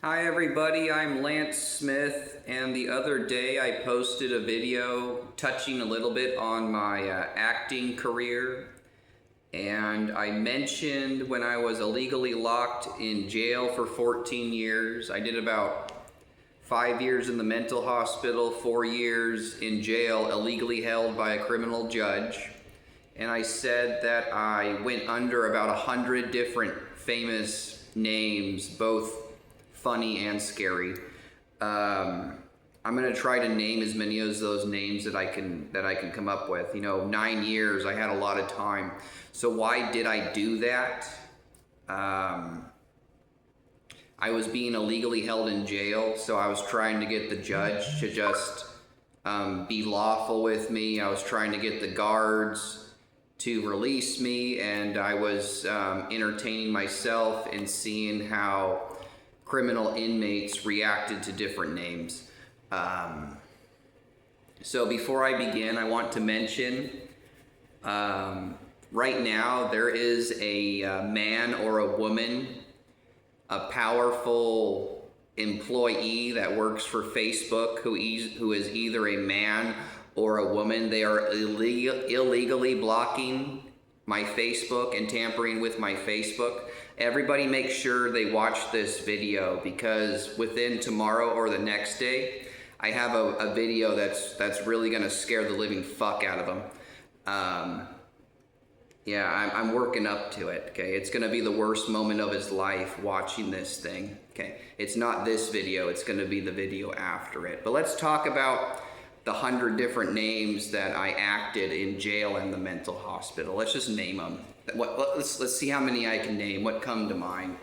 Hi everybody, I'm Lance Smith, and the other day I posted a video touching a little bit on my acting career, and I mentioned when I was illegally locked in jail for 14 years. I did about 5 years in the mental hospital, 4 years in jail, illegally held by a criminal judge. And I said that I went under about 100 different famous names, both funny and scary. I'm gonna try to name as many of those names that I can come up with. 9 years, I had a lot of time. So why did I do that? I was being illegally held in jail, so I was trying to get the judge to just be lawful with me. I was trying to get the guards to release me, and I was entertaining myself and seeing how criminal inmates reacted to different names. So before I begin, I want to mention, right now there is a man or a woman, a powerful employee that works for Facebook who is either a man or a woman. They are illegally blocking my Facebook and tampering with my Facebook. Everybody make sure they watch this video, because within tomorrow or the next day, I have a video that's really gonna scare the living fuck out of them. Yeah, I'm working up to it, okay? It's gonna be the worst moment of his life watching this thing, okay? It's not this video, it's gonna be the video after it. But let's talk about the 100 different names that I acted in jail and the mental hospital. Let's just name them. Let's see how many I can name. What come to mind?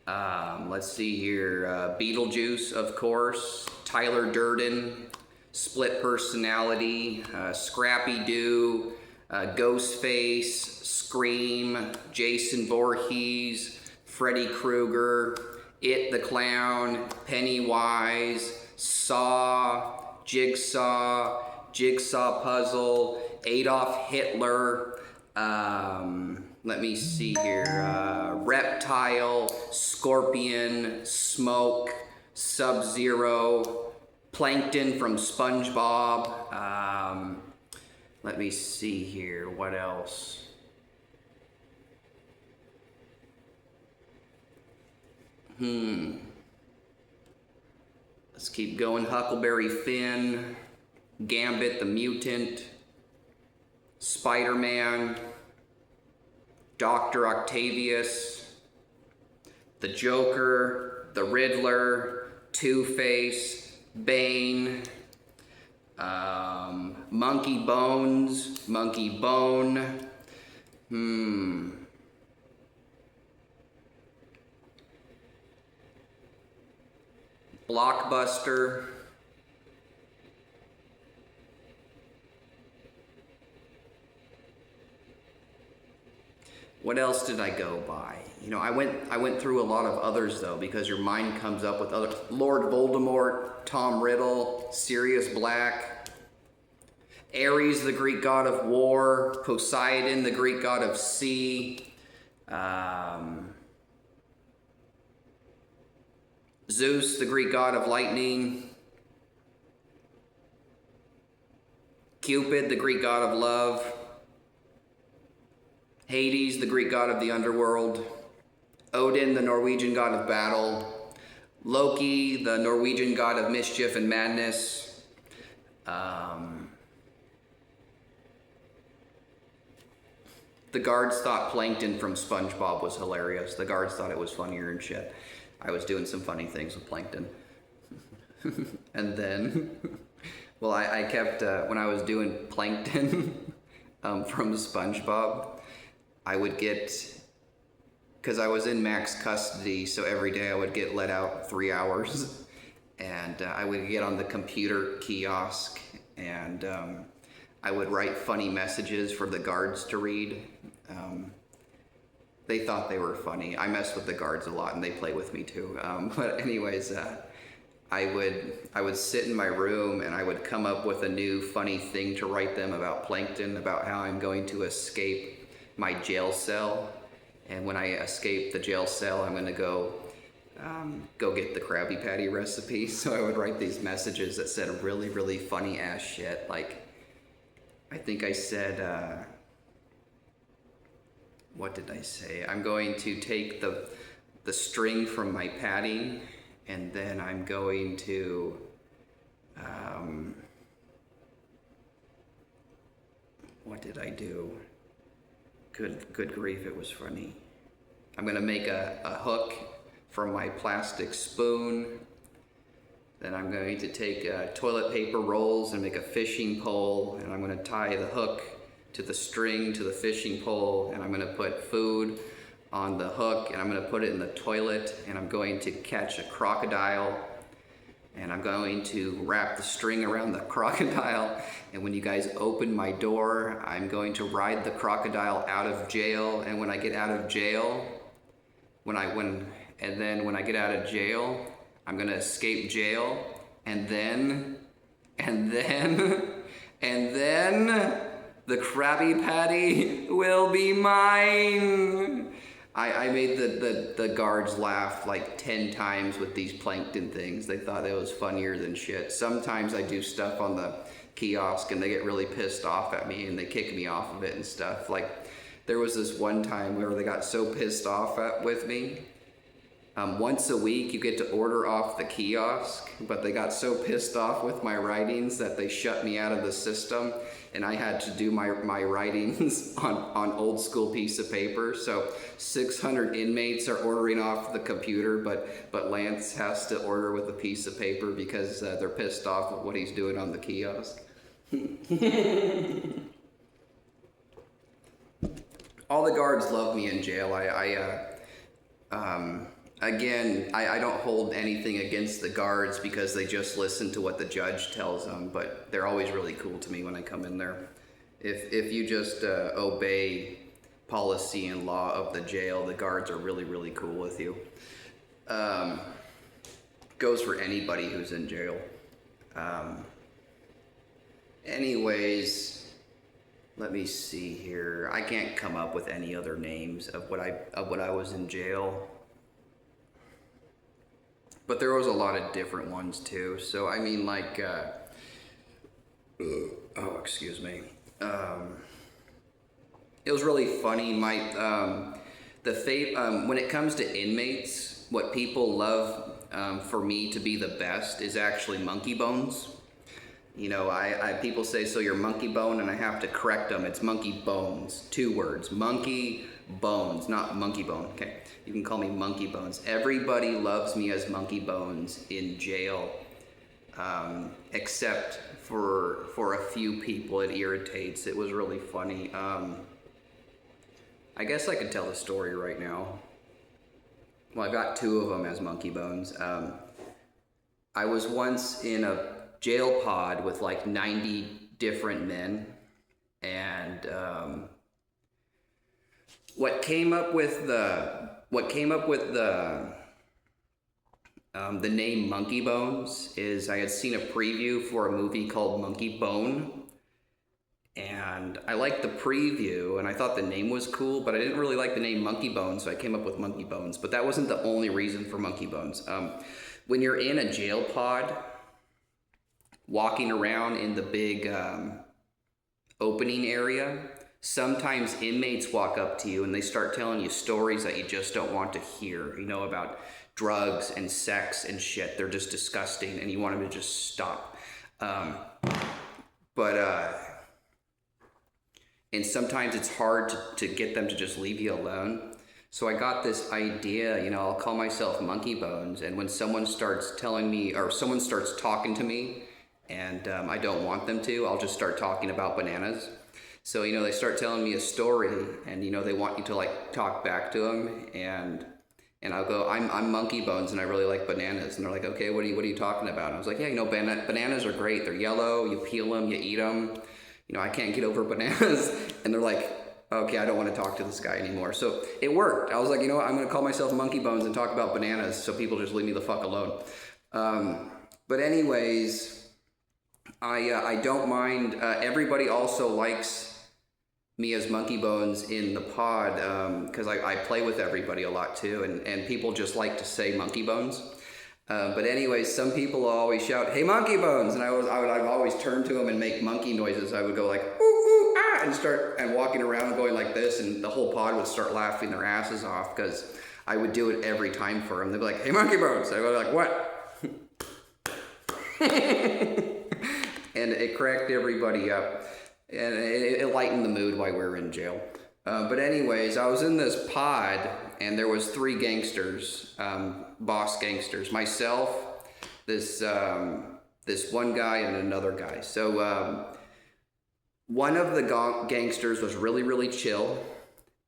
Let's see here. Beetlejuice, of course. Tyler Durden. Split Personality. Scrappy Doo. Ghostface. Scream. Jason Voorhees. Freddy Krueger. It the Clown. Pennywise. Saw, Jigsaw Puzzle, Adolf Hitler, let me see here, Reptile, Scorpion, Smoke, Sub-Zero, Plankton from SpongeBob, let me see here, what else? Let's keep going. Huckleberry Finn, Gambit the Mutant, Spider-Man, Dr. Octavius, the Joker, the Riddler, Two-Face, Bane, Monkey Bones, Monkey Bone, Blockbuster, what else did I go by? I went through a lot of others though, because your mind comes up with other. Lord Voldemort, Tom Riddle, Sirius Black, Ares, the Greek god of war, Poseidon, the Greek god of sea, Zeus, the Greek god of lightning, Cupid, the Greek god of love, Hades, the Greek god of the underworld, Odin, the Norwegian god of battle, Loki, the Norwegian god of mischief and madness, the guards thought Plankton from SpongeBob was hilarious. The guards thought it was funnier and shit. I was doing some funny things with Plankton. And then, well, I kept, when I was doing Plankton from SpongeBob, I would get, because I was in max custody, so every day I would get let out 3 hours, and I would get on the computer kiosk, and I would write funny messages for the guards to read. They thought they were funny. I mess with the guards a lot, and they play with me too. But anyways, I would sit in my room, and I would come up with a new funny thing to write them about Plankton, about how I'm going to escape my jail cell. And when I escape the jail cell, I'm going to go go get the Krabby Patty recipe. So I would write these messages that said really, really funny ass shit. Like, I think I said, what did I say? I'm going to take the string from my padding, and then I'm going to, what did I do? Good grief, it was funny. I'm gonna make a hook from my plastic spoon. Then I'm going to take toilet paper rolls and make a fishing pole, and I'm gonna tie the hook to the string to the fishing pole, and I'm gonna put food on the hook, and I'm gonna put it in the toilet, and I'm going to catch a crocodile, and I'm going to wrap the string around the crocodile, and when you guys open my door, I'm going to ride the crocodile out of jail, and when I get out of jail, when I get out of jail, I'm gonna escape jail, and then the Krabby Patty will be mine. I made the guards laugh like 10 times with these plankton things. They thought it was funnier than shit. Sometimes I do stuff on the kiosk and they get really pissed off at me and they kick me off of it and stuff. Like, there was this one time where they got so pissed off with me. Once a week you get to order off the kiosk, but they got so pissed off with my writings that they shut me out of the system, and I had to do my writings on old school piece of paper. So 600 inmates are ordering off the computer, but Lance has to order with a piece of paper because they're pissed off with what he's doing on the kiosk. All the guards love me in jail. Again, I don't hold anything against the guards because they just listen to what the judge tells them, but they're always really cool to me when I come in there. If you just obey policy and law of the jail, the guards are really, really cool with you. Goes for anybody who's in jail. Anyways, let me see here. I can't come up with any other names of what I was in jail. But there was a lot of different ones too. So I mean, like, oh, excuse me. It was really funny. When it comes to inmates, what people love for me to be the best is actually monkey bones. You know, people say, so you're monkey bone, and I have to correct them. It's monkey bones, 2 words, monkey bones, not monkey bone. Okay, you can call me monkey bones. Everybody loves me as monkey bones in jail, except for a few people it irritates. It was really funny. I guess I could tell the story right now. Well, I got 2 of them as monkey bones. I was once in a jail pod with like 90 different men, and what came up with the name Monkey Bones is I had seen a preview for a movie called Monkey Bone, and I liked the preview and I thought the name was cool, but I didn't really like the name Monkey Bones, so I came up with Monkey Bones. But that wasn't the only reason for Monkey Bones. When you're in a jail pod, walking around in the big opening area, sometimes inmates walk up to you and they start telling you stories that you just don't want to hear, you know, about drugs and sex and shit. They're just disgusting and you want them to just stop. And sometimes it's hard to get them to just leave you alone. So I got this idea, you know, I'll call myself Monkey Bones, and when someone starts telling me, or someone starts talking to me, and I don't want them to, I'll just start talking about bananas. So, you know, they start telling me a story, and, you know, they want you to, like, talk back to them, and I'll go, I'm Monkey Bones, and I really like bananas. And they're like, okay, what are you talking about? And I was like, yeah, you know, bananas are great. They're yellow, you peel them, you eat them. You know, I can't get over bananas. And they're like, okay, I don't want to talk to this guy anymore. So it worked. I was like, you know what, I'm going to call myself Monkey Bones and talk about bananas so people just leave me the fuck alone. But anyways, I don't mind. Everybody also likes me as Monkey Bones in the pod, because I play with everybody a lot too, and people just like to say Monkey Bones. But anyways, some people always shout, "Hey, Monkey Bones!" And I'd always turn to them and make monkey noises. I would go like, "Ooh, ooh, ah," and start walking around going like this, and the whole pod would start laughing their asses off because I would do it every time for them. They'd be like, "Hey, Monkey Bones!" I would be like, "What?" And it cracked everybody up, and it lightened the mood while we were in jail. But anyways, I was in this pod, and there was 3 gangsters, boss gangsters. Myself, this one guy, and another guy. So one of the gangsters was really, really chill,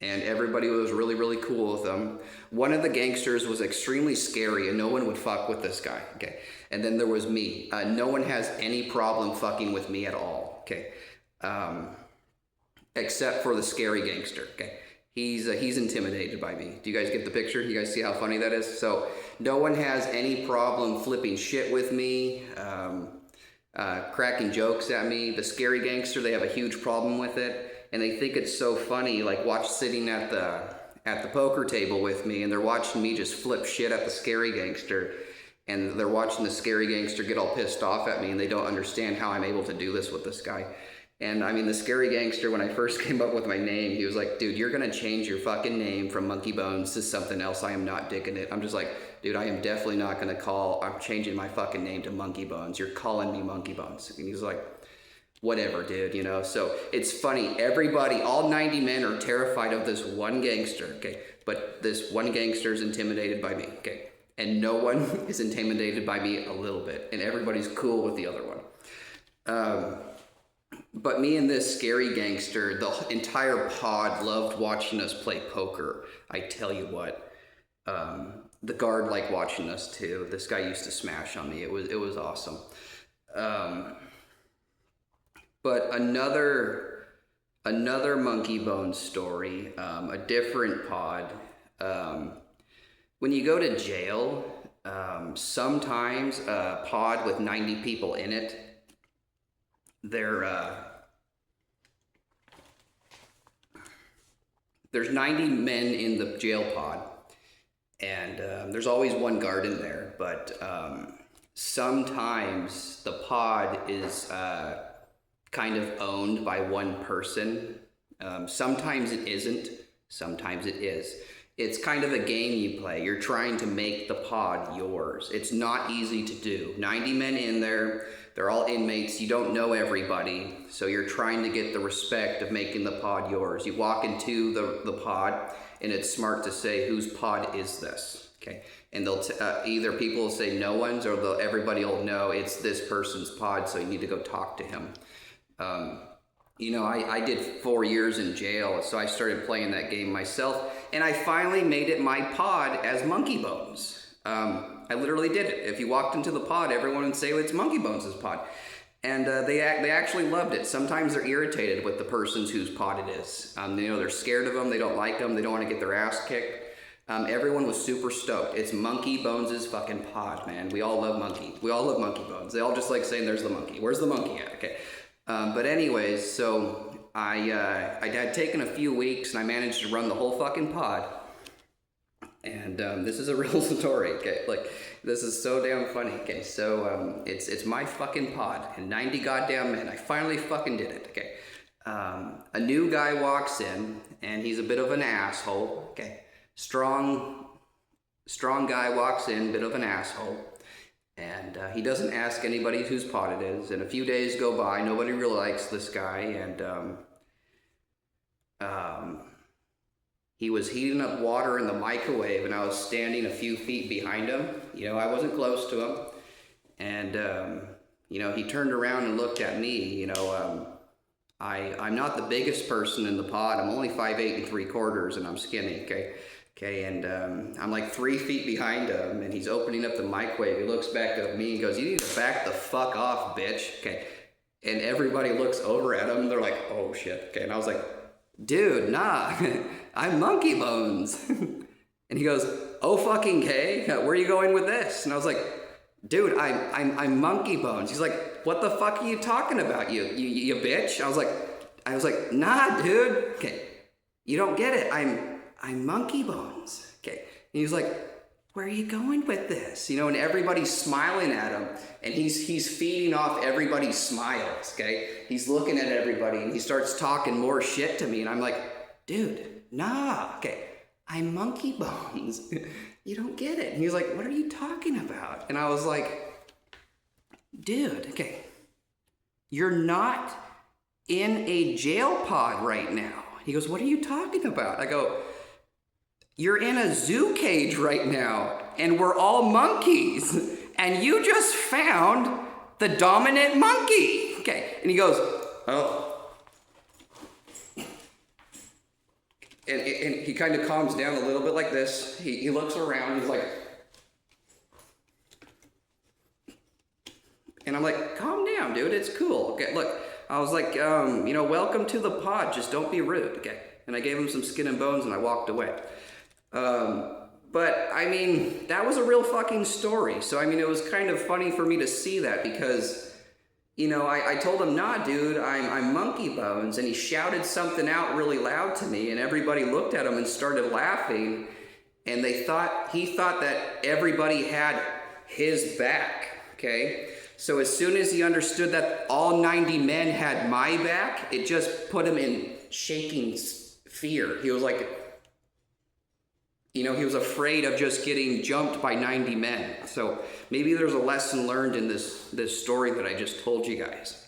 and everybody was really, really cool with him. One of the gangsters was extremely scary, and no one would fuck with this guy. Okay, and then there was me. No one has any problem fucking with me at all. Okay. Except for the scary gangster. Okay, he's intimidated by me. Do you guys get the picture? You guys see how funny that is? So no one has any problem flipping shit with me, cracking jokes at me. The scary gangster, they have a huge problem with it, and they think it's so funny. Like sitting at the poker table with me, and they're watching me just flip shit at the scary gangster, and they're watching the scary gangster get all pissed off at me, and they don't understand how I'm able to do this with this guy. And I mean, the scary gangster, when I first came up with my name, he was like, "Dude, you're gonna change your fucking name from Monkey Bones to something else. I am not digging it." I'm just like, "Dude, I am definitely not gonna I'm changing my fucking name to Monkey Bones. You're calling me Monkey Bones." And he's like, "Whatever, dude," you know? So it's funny. Everybody, all 90 men are terrified of this one gangster, okay? But this one gangster is intimidated by me, okay? And no one is intimidated by me a little bit. And everybody's cool with the other one. But me and this scary gangster, the entire pod loved watching us play poker. I tell you what, the guard liked watching us too. This guy used to smash on me. It was awesome. But another Monkey Bones story, a different pod. When you go to jail, sometimes a pod with 90 people in it, there's 90 men in the jail pod, and there's always one guard in there, but sometimes the pod is kind of owned by one person. Sometimes it isn't, sometimes it is. It's kind of a game you play. You're trying to make the pod yours. It's not easy to do. 90 men in there, they're all inmates. You don't know everybody, so you're trying to get the respect of making the pod yours. You walk into the pod, and it's smart to say, "Whose pod is this?" Okay, and they'll either people will say no one's, or everybody will know it's this person's pod, so you need to go talk to him. You know, I did 4 years in jail, so I started playing that game myself, and I finally made it my pod as Monkey Bones. I literally did it. If you walked into the pod, everyone would say it's Monkey Bones' pod. And they actually loved it. Sometimes they're irritated with the persons whose pod it is. You know, they're scared of them, they don't like them, they don't want to get their ass kicked. Everyone was super stoked. It's Monkey Bones' fucking pod, man. We all love Monkey. We all love Monkey Bones. They all just like saying, "There's the monkey. Where's the monkey at?" Okay. But anyways, so I had taken a few weeks, and I managed to run the whole fucking pod. And this is a real story, okay? Like, this is so damn funny, okay? So it's my fucking pod, and 90 goddamn men. I finally fucking did it, okay? A new guy walks in, and he's a bit of an asshole, okay? Strong guy walks in, bit of an asshole. And he doesn't ask anybody whose pod it is. And a few days go by, nobody really likes this guy, and he was heating up water in the microwave, and I was standing a few feet behind him. You know, I wasn't close to him. And, you know, he turned around and looked at me. You know, I'm not the biggest person in the pod. I'm only 5'8"3/4", and I'm skinny, okay? Okay, and I'm like 3 feet behind him, and he's opening up the microwave. He looks back at me and goes, "You need to back the fuck off, bitch." Okay, and everybody looks over at him. They're like, "Oh shit." Okay, and I was like, "Dude, nah, I'm Monkey Bones." And he goes, "Oh fucking K, where are you going with this?" And I was like, "Dude, I'm Monkey Bones." He's like, "What the fuck are you talking about, you bitch?" I was like, I was like, nah, dude. Okay, you don't get it. I'm Monkey Bones. Okay, and he was like, where are you going with this? You know, and everybody's smiling at him, and he's feeding off everybody's smiles. Okay, he's looking at everybody, and he starts talking more shit to me, and I'm like, dude, nah. Okay, I'm Monkey Bones. You don't get it. And he's like, what are you talking about? And I was like, dude, okay, you're not in a jail pod right now. He goes, what are you talking about? I go, you're in a zoo cage right now, and we're all monkeys, and you just found the dominant monkey. Okay, and he goes, oh. And he kind of calms down a little bit like this. He looks around, he's like, and I'm like, calm down, dude, it's cool. Okay, look, I was like, you know, welcome to the pod, just don't be rude, okay? And I gave him some skin and bones and I walked away. But I mean, that was a real fucking story. So I mean, it was kind of funny for me to see that because, you know, I told him, nah, dude, I'm Monkey Bones, and he shouted something out really loud to me, and everybody looked at him and started laughing, and he thought that everybody had his back, okay? So as soon as he understood that all 90 men had my back, it just put him in shaking fear. He was like, you know, he was afraid of just getting jumped by 90 men. So maybe there's a lesson learned in this story that I just told you guys.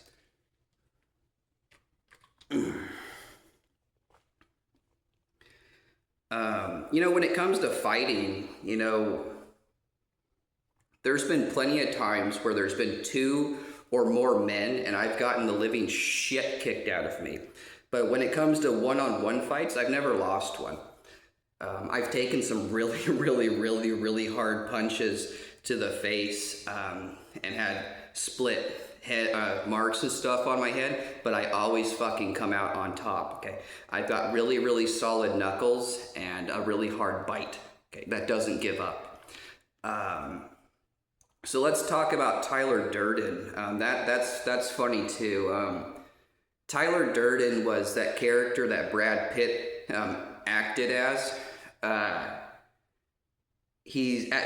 You know, when it comes to fighting, you know, there's been plenty of times where there's been 2 or more men and I've gotten the living shit kicked out of me. But when it comes to one-on-one fights, I've never lost one. I've taken some really hard punches to the face and had split head marks and stuff on my head, but I always fucking come out on top, okay? I've got really solid knuckles and a really hard bite, okay? That doesn't give up. So let's talk about Tyler Durden. That's funny too. Tyler Durden was that character that Brad Pitt acted as.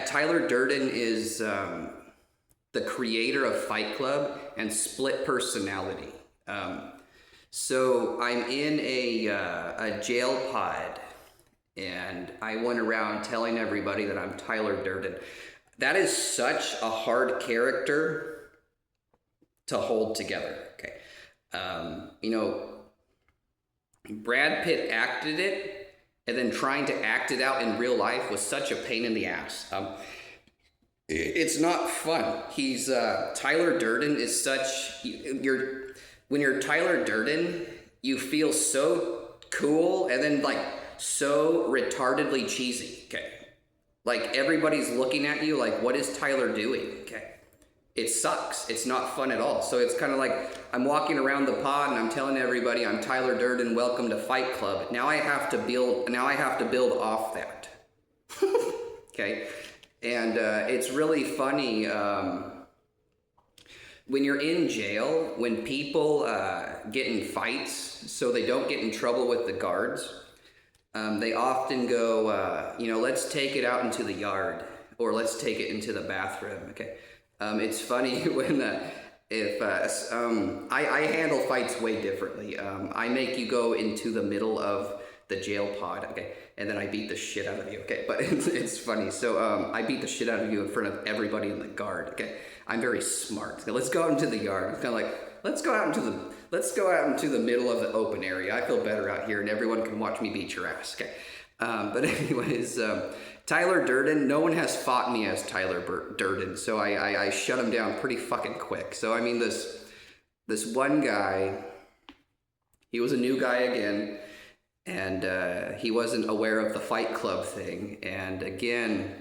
Tyler Durden is the creator of Fight Club and Split Personality. So I'm in a jail pod, and I went around telling everybody that I'm Tyler Durden. That is such a hard character to hold together. Okay, you know, Brad Pitt acted it, and then trying to act it out in real life was such a pain in the ass. It's not fun. He's Tyler Durden is such. When you're Tyler Durden, you feel so cool, and then like so retardedly cheesy. Okay. Like, everybody's looking at you like, what is Tyler doing? Okay. It sucks. It's not fun at all. So it's kind of like I'm walking around the pod and I'm telling everybody I'm Tyler Durden, welcome to Fight Club. Now I have to build off that. Okay. And it's really funny when you're in jail, when people get in fights so they don't get in trouble with the guards. They often go, you know, let's take it out into the yard, or let's take it into the bathroom. Okay. It's funny when I handle fights way differently. I make you go into the middle of the jail pod, okay, and then I beat the shit out of you, okay. But it's funny. So I beat the shit out of you in front of everybody in the guard, okay. I'm very smart. So let's go out into the yard. It's kind of like let's go out into the middle of the open area. I feel better out here, and everyone can watch me beat your ass, okay. But anyways, Tyler Durden, no one has fought me as Tyler Durden, so I shut him down pretty fucking quick. So I mean, this one guy, he was a new guy again, and he wasn't aware of the Fight Club thing. And again,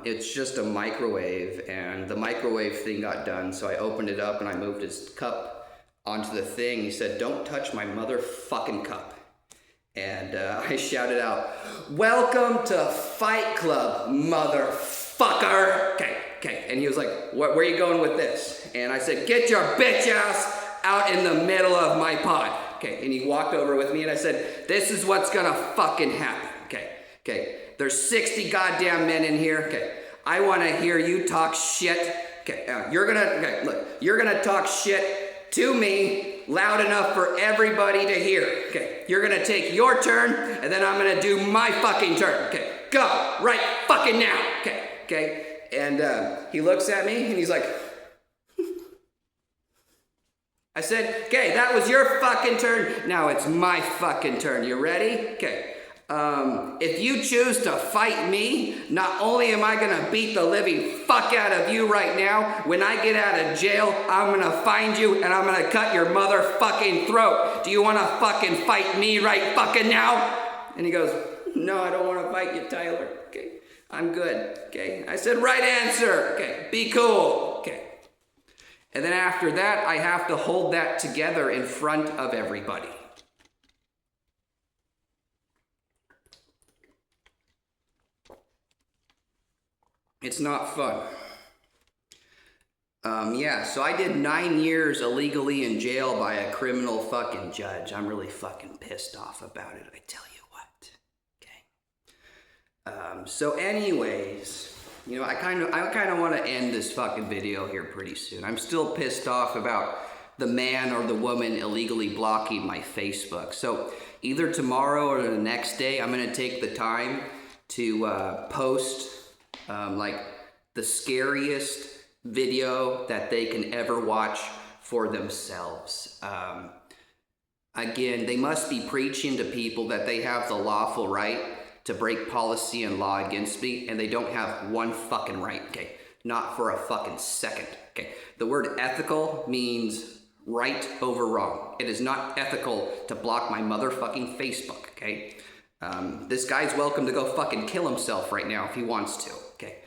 it's just a microwave, and the microwave thing got done, so I opened it up and I moved his cup onto the thing. He said, "Don't touch my motherfucking cup." And I shouted out, "Welcome to Fight Club, motherfucker." Okay. And he was like, where are you going with this? And I said, "Get your bitch ass out in the middle of my pod. Okay, and he walked over with me and I said, this is what's gonna fucking happen. Okay, there's 60 goddamn men in here. Okay, I wanna hear you talk shit. Okay, you're gonna talk shit to me loud enough for everybody to hear. Okay, you're gonna take your turn and then I'm gonna do my fucking turn. Okay, go, right fucking now. Okay, and he looks at me and he's like, I said, okay, that was your fucking turn. Now it's my fucking turn. You ready? Okay. If you choose to fight me, not only am I gonna beat the living fuck out of you right now, when I get out of jail, I'm gonna find you and I'm gonna cut your motherfucking throat. Do you wanna fucking fight me right fucking now? And he goes, no, I don't wanna fight you, Tyler. Okay, I'm good. Okay, I said, right answer. Okay, be cool. Okay. And then after that, I have to hold that together in front of everybody. It's not fun. Yeah, so I did 9 years illegally in jail by a criminal fucking judge. I'm really fucking pissed off about it, I tell you what. Okay. So anyways, you know, I kind of want to end this fucking video here pretty soon. I'm still pissed off about the man or the woman illegally blocking my Facebook. So either tomorrow or the next day, I'm going to take the time to post like the scariest video that they can ever watch for themselves. Again, they must be preaching to people that they have the lawful right to break policy and law against me, and they don't have one fucking right, okay? Not for a fucking second, okay? The word ethical means right over wrong. It is not ethical to block my motherfucking Facebook, okay? This guy's welcome to go fucking kill himself right now if he wants to, okay?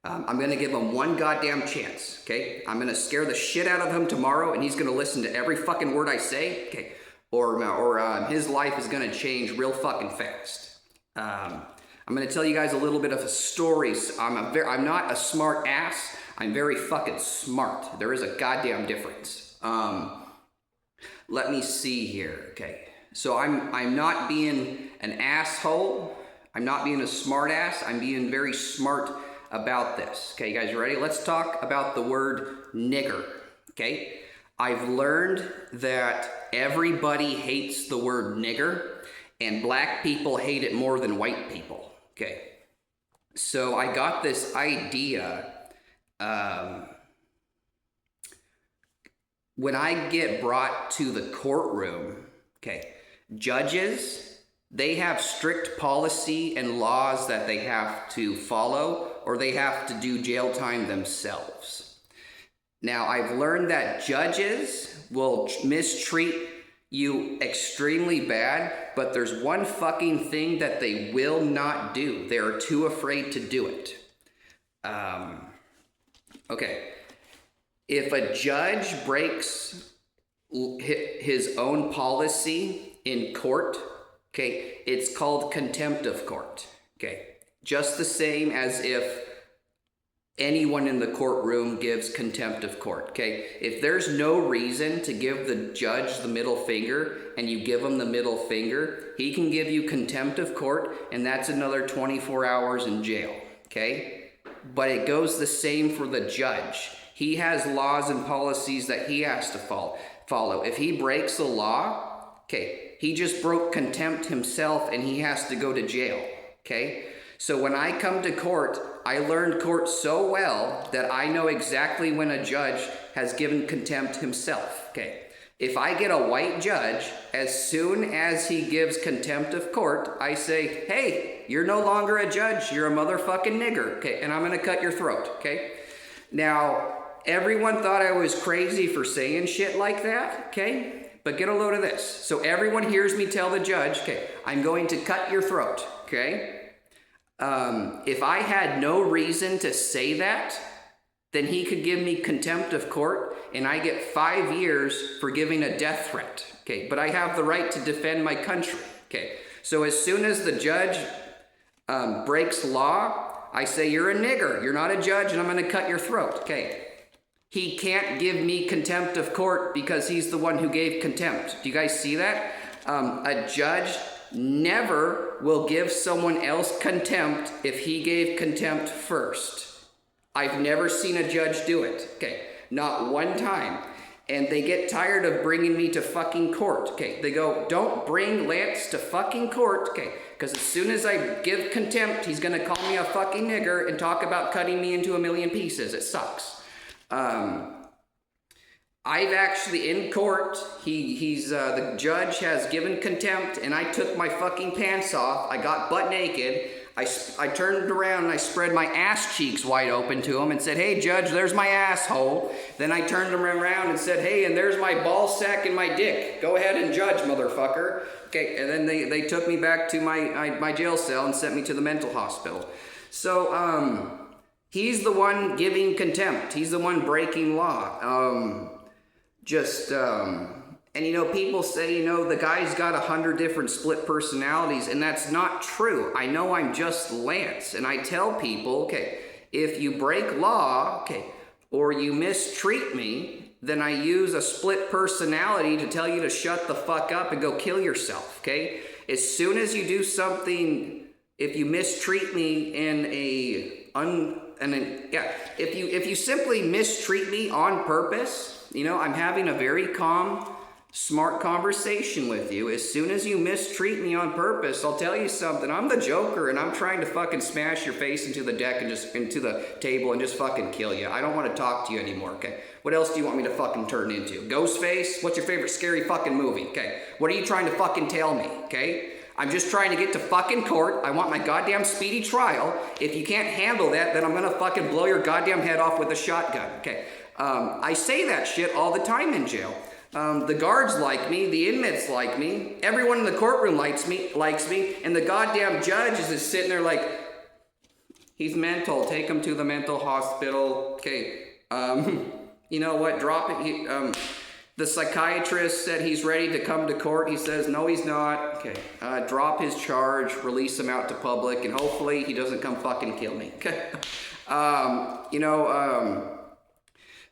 I'm gonna give him one goddamn chance, okay? I'm gonna scare the shit out of him tomorrow and he's gonna listen to every fucking word I say, okay? Or his life is gonna change real fucking fast. I'm gonna tell you guys a little bit of a story. I'm not a smart ass. I'm very fucking smart. There is a goddamn difference. Let me see here. Okay, so I'm not being an asshole. I'm not being a smart ass. I'm being very smart about this. Okay, you guys ready? Let's talk about the word nigger. Okay, I've learned that everybody hates the word nigger. And black people hate it more than white people, okay? So I got this idea, when I get brought to the courtroom, okay, judges, they have strict policy and laws that they have to follow, or they have to do jail time themselves. Now, I've learned that judges will mistreat you extremely bad, but there's one fucking thing that they will not do. They are too afraid to do it. Okay. If a judge breaks his own policy in court, okay, it's called contempt of court. Okay. Just the same as if anyone in the courtroom gives contempt of court, okay? If there's no reason to give the judge the middle finger and you give him the middle finger, he can give you contempt of court and that's another 24 hours in jail, okay? But it goes the same for the judge. He has laws and policies that he has to follow. If he breaks the law, okay, he just broke contempt himself and he has to go to jail, okay? So when I come to court, I learned court so well that I know exactly when a judge has given contempt himself, okay? If I get a white judge, as soon as he gives contempt of court, I say, hey, you're no longer a judge, you're a motherfucking nigger, okay? And I'm gonna cut your throat, okay? Now, everyone thought I was crazy for saying shit like that, okay? But get a load of this. So everyone hears me tell the judge, okay, I'm going to cut your throat, okay? If I had no reason to say that, then he could give me contempt of court and I get 5 years for giving a death threat. Okay, but I have the right to defend my country. Okay, so as soon as the judge breaks law, I say, you're a nigger, you're not a judge, and I'm going to cut your throat. Okay, he can't give me contempt of court because he's the one who gave contempt. Do you guys see that? A judge never will give someone else contempt if he gave contempt first. I've never seen a judge do it. Okay, not one time. And they get tired of bringing me to fucking court. Okay, they go, don't bring Lance to fucking court. Okay, because as soon as I give contempt, he's gonna call me a fucking nigger and talk about cutting me into a million pieces. It sucks. I've actually, in court, the judge has given contempt, and I took my fucking pants off. I got butt naked. I turned around and I spread my ass cheeks wide open to him and said, hey, judge, there's my asshole. Then I turned him around and said, hey, and there's my ball sack and my dick. Go ahead and judge, motherfucker. Okay, and then they took me back to my jail cell and sent me to the mental hospital. So, he's the one giving contempt. He's the one breaking law. And you know, people say, you know, the guy's got 100 different split personalities, and that's not true. I know I'm just Lance, and I tell people, okay, if you break law, okay, or you mistreat me, then I use a split personality to tell you to shut the fuck up and go kill yourself, okay? As soon as you do something, if you mistreat me if you simply mistreat me on purpose, you know, I'm having a very calm, smart conversation with you. As soon as you mistreat me on purpose, I'll tell you something. I'm the Joker, and I'm trying to fucking smash your face into the deck and just into the table and just fucking kill you. I don't want to talk to you anymore, okay? What else do you want me to fucking turn into? Ghostface? What's your favorite scary fucking movie? Okay, what are you trying to fucking tell me? Okay, I'm just trying to get to fucking court. I want my goddamn speedy trial. If you can't handle that, then I'm gonna fucking blow your goddamn head off with a shotgun. Okay, I say that shit all the time in jail. The guards like me, the inmates like me, everyone in the courtroom likes me, and the goddamn judge is just sitting there like, he's mental, take him to the mental hospital. Okay, you know what, drop it. The psychiatrist said he's ready to come to court. He says, no, he's not. Okay, drop his charge, release him out to public, and hopefully he doesn't come fucking kill me. Okay,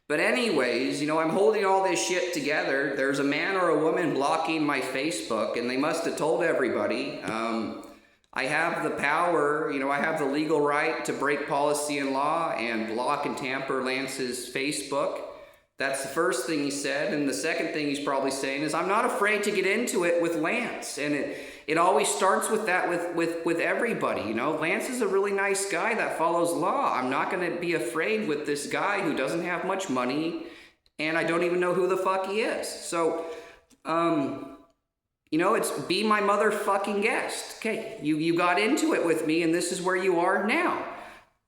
but anyways, you know, I'm holding all this shit together. There's a man or a woman blocking my Facebook, and they must have told everybody. I have the power, you know, I have the legal right to break policy and law and block and tamper Lance's Facebook. That's the first thing he said. And the second thing he's probably saying is, I'm not afraid to get into it with Lance. And it always starts with that with everybody, you know. Lance is a really nice guy that follows law. I'm not going to be afraid with this guy who doesn't have much money, and I don't even know who the fuck he is. So, you know, it's be my motherfucking guest. Okay, you got into it with me, and this is where you are now.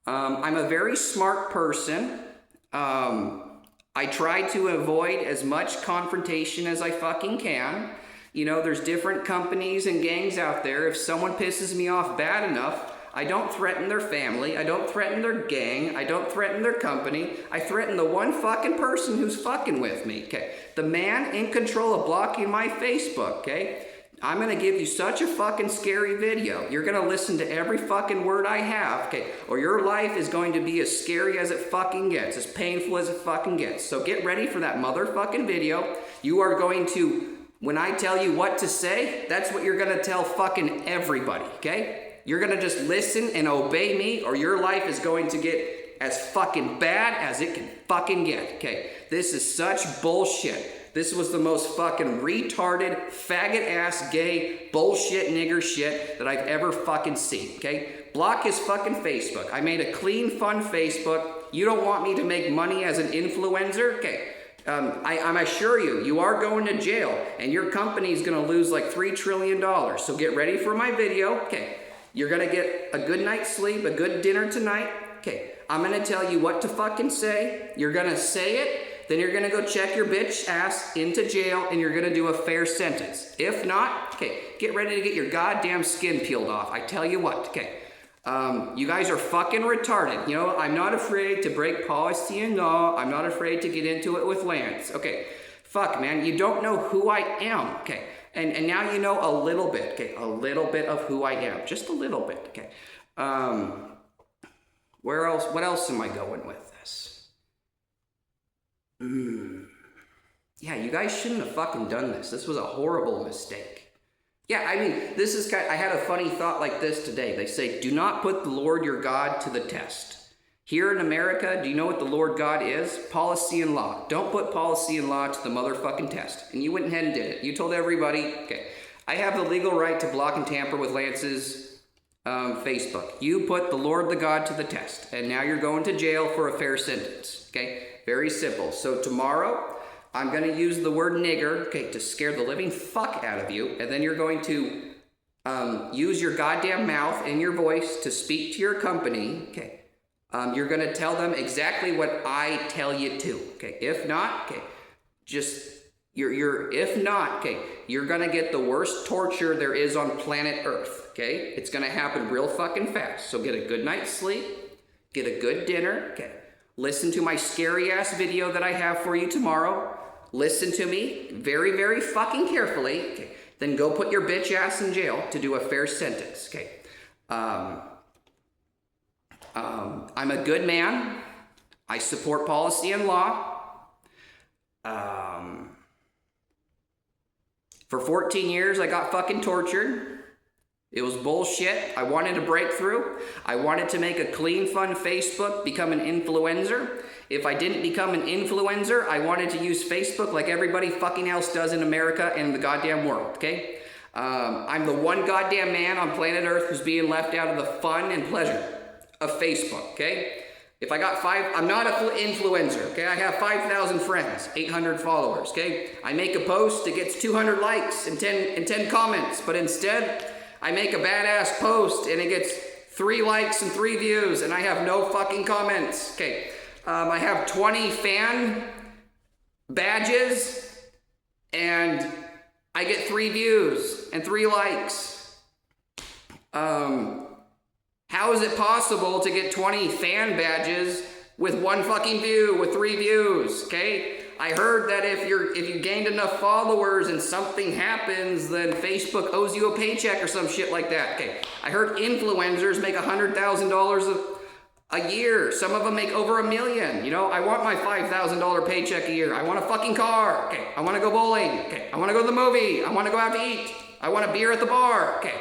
I'm a very smart person. I try to avoid as much confrontation as I fucking can. You know, there's different companies and gangs out there. If someone pisses me off bad enough, I don't threaten their family. I don't threaten their gang. I don't threaten their company. I threaten the one fucking person who's fucking with me, okay? The man in control of blocking my Facebook, okay? I'm gonna give you such a fucking scary video. You're gonna listen to every fucking word I have, okay? Or your life is going to be as scary as it fucking gets, as painful as it fucking gets. So get ready for that motherfucking video. You are going to, when I tell you what to say, that's what you're gonna tell fucking everybody, okay? You're gonna just listen and obey me, or your life is going to get as fucking bad as it can fucking get, okay? This is such bullshit. This was the most fucking retarded, faggot-ass, gay, bullshit nigger shit that I've ever fucking seen, okay? Block his fucking Facebook. I made a clean, fun Facebook. You don't want me to make money as an influencer? Okay. I assure you, you are going to jail, and your company's gonna lose like $3 trillion. So get ready for my video, okay? You're gonna get a good night's sleep, a good dinner tonight, okay? I'm gonna tell you what to fucking say. You're gonna say it. Then you're gonna go check your bitch ass into jail, and you're gonna do a fair sentence. If not, okay, get ready to get your goddamn skin peeled off. I tell you what, okay. You guys are fucking retarded. You know, I'm not afraid to break policy and law. I'm not afraid to get into it with Lance. Okay, fuck, man, you don't know who I am, okay. And now you know a little bit, okay, a little bit of who I am. Just a little bit, okay. Where else, what else am I going with this? Yeah, you guys shouldn't have fucking done this. This was a horrible mistake. Yeah, I mean, this is I had a funny thought like this today. They say, do not put the Lord your God to the test. Here in America, do you know what the Lord God is? Policy and law. Don't put policy and law to the motherfucking test. And you went ahead and did it. You told everybody, okay, I have the legal right to block and tamper with Lance's Facebook. You put the Lord the God to the test. And now you're going to jail for a fair sentence. Okay, very simple. So tomorrow, I'm going to use the word nigger, okay, to scare the living fuck out of you. And then you're going to use your goddamn mouth and your voice to speak to your company, okay. You're going to tell them exactly what I tell you to, okay? If not, okay, if not, okay, you're going to get the worst torture there is on planet Earth, okay? It's going to happen real fucking fast. So get a good night's sleep, get a good dinner, okay? Listen to my scary ass video that I have for you tomorrow. Listen to me very, very fucking carefully, okay? Then go put your bitch ass in jail to do a fair sentence, okay? I'm a good man. I support policy and law. For 14 years, I got fucking tortured. It was bullshit. I wanted a breakthrough. I wanted to make a clean, fun Facebook, become an influencer. If I didn't become an influencer, I wanted to use Facebook like everybody fucking else does in America and the goddamn world, okay? I'm the one goddamn man on planet Earth who's being left out of the fun and pleasure of Facebook, okay? If I got I'm not an influencer, okay? I have 5,000 friends, 800 followers, okay? I make a post, it gets 200 likes and 10 comments, but instead, I make a badass post and it gets 3 likes and 3 views and I have no fucking comments, okay? I have 20 fan badges and I get 3 views and 3 likes. How is it possible to get 20 fan badges with 1 fucking view, with 3 views, okay? I heard that if you gained enough followers and something happens, then Facebook owes you a paycheck or some shit like that, okay? I heard influencers make $100,000 a year. Some of them make over $1 million. You know, I want my $5,000 paycheck a year. I want a fucking car, okay? I want to go bowling, okay? I want to go to the movie. I want to go out to eat. I want a beer at the bar, okay?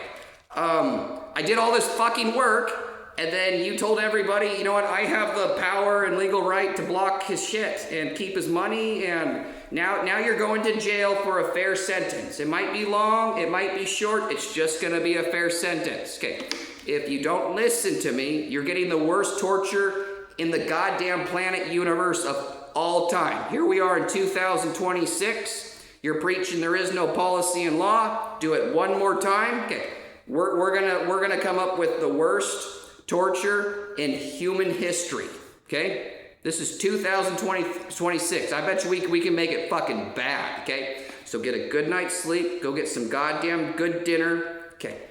I did all this fucking work, and then you told everybody, you know what, I have the power and legal right to block his shit and keep his money, and now you're going to jail for a fair sentence. It might be long, it might be short, it's just gonna be a fair sentence, okay? If you don't listen to me, you're getting the worst torture in the goddamn planet universe of all time. Here we are in 2026, you're preaching there is no policy and law, do it one more time, okay? We're gonna come up with the worst torture in human history, okay? This is 2026. I bet you we can make it fucking bad, okay? So get a good night's sleep, go get some goddamn good dinner, okay?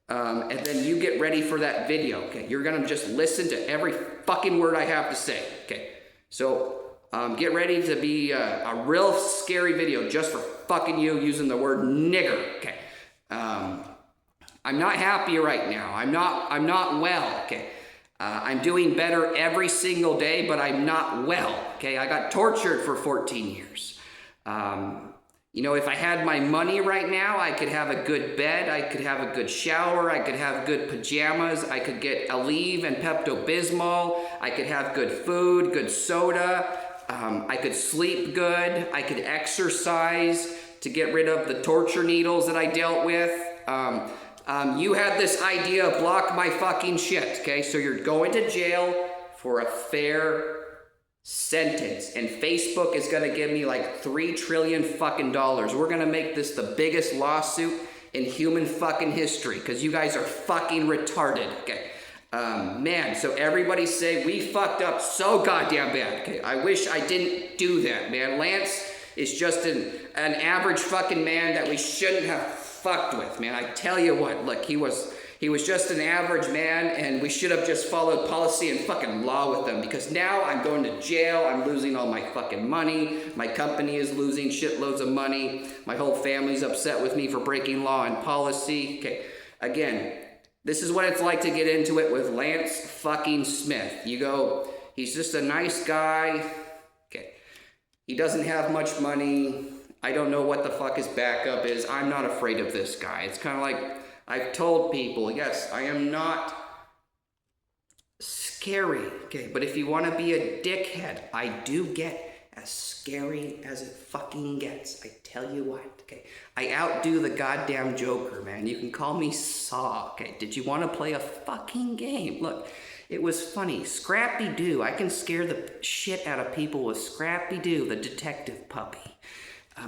And then you get ready for that video, okay? You're gonna just listen to every fucking word I have to say, okay? So get ready to be a real scary video just for fucking you using the word nigger, okay? I'm not happy right now. I'm not well, okay? I'm doing better every single day, but I'm not well, okay? I got tortured for 14 years. You know, if I had my money right now, I could have a good bed, I could have a good shower, I could have good pajamas, I could get Aleve and Pepto-Bismol, I could have good food, good soda, I could sleep good, I could exercise to get rid of the torture needles that I dealt with. You had this idea of block my fucking shit, okay? So you're going to jail for a fair sentence, and Facebook is gonna give me like $3 trillion fucking dollars. We're gonna make this the biggest lawsuit in human fucking history because you guys are fucking retarded, okay? Man, so everybody say we fucked up so goddamn bad, okay? I wish I didn't do that, man. Lance is just an average fucking man that we shouldn't have fucked with, man. I tell you what, look, he was just an average man, and we should have just followed policy and fucking law with him, because now I'm going to jail, I'm losing all my fucking money, my company is losing shitloads of money, my whole family's upset with me for breaking law and policy. Okay, again, this is what it's like to get into it with Lance fucking Smith. You go, he's just a nice guy. Okay, He doesn't have much money. I don't know what the fuck his backup is. I'm not afraid of this guy. It's kind of like I've told people, yes, I am not scary, okay? But if you want to be a dickhead, I do get as scary as it fucking gets. I tell you what, okay? I outdo the goddamn Joker, man. You can call me Saw, okay? Did you want to play a fucking game? Look, it was funny. Scrappy-Doo. I can scare the shit out of people with Scrappy-Doo, the detective puppy.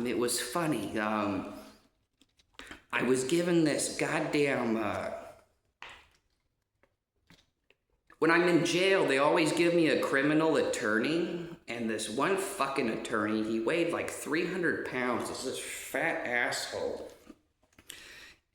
It was funny. I was given this goddamn... when I'm in jail, they always give me a criminal attorney. And this one fucking attorney, he weighed like 300 pounds. This fat asshole.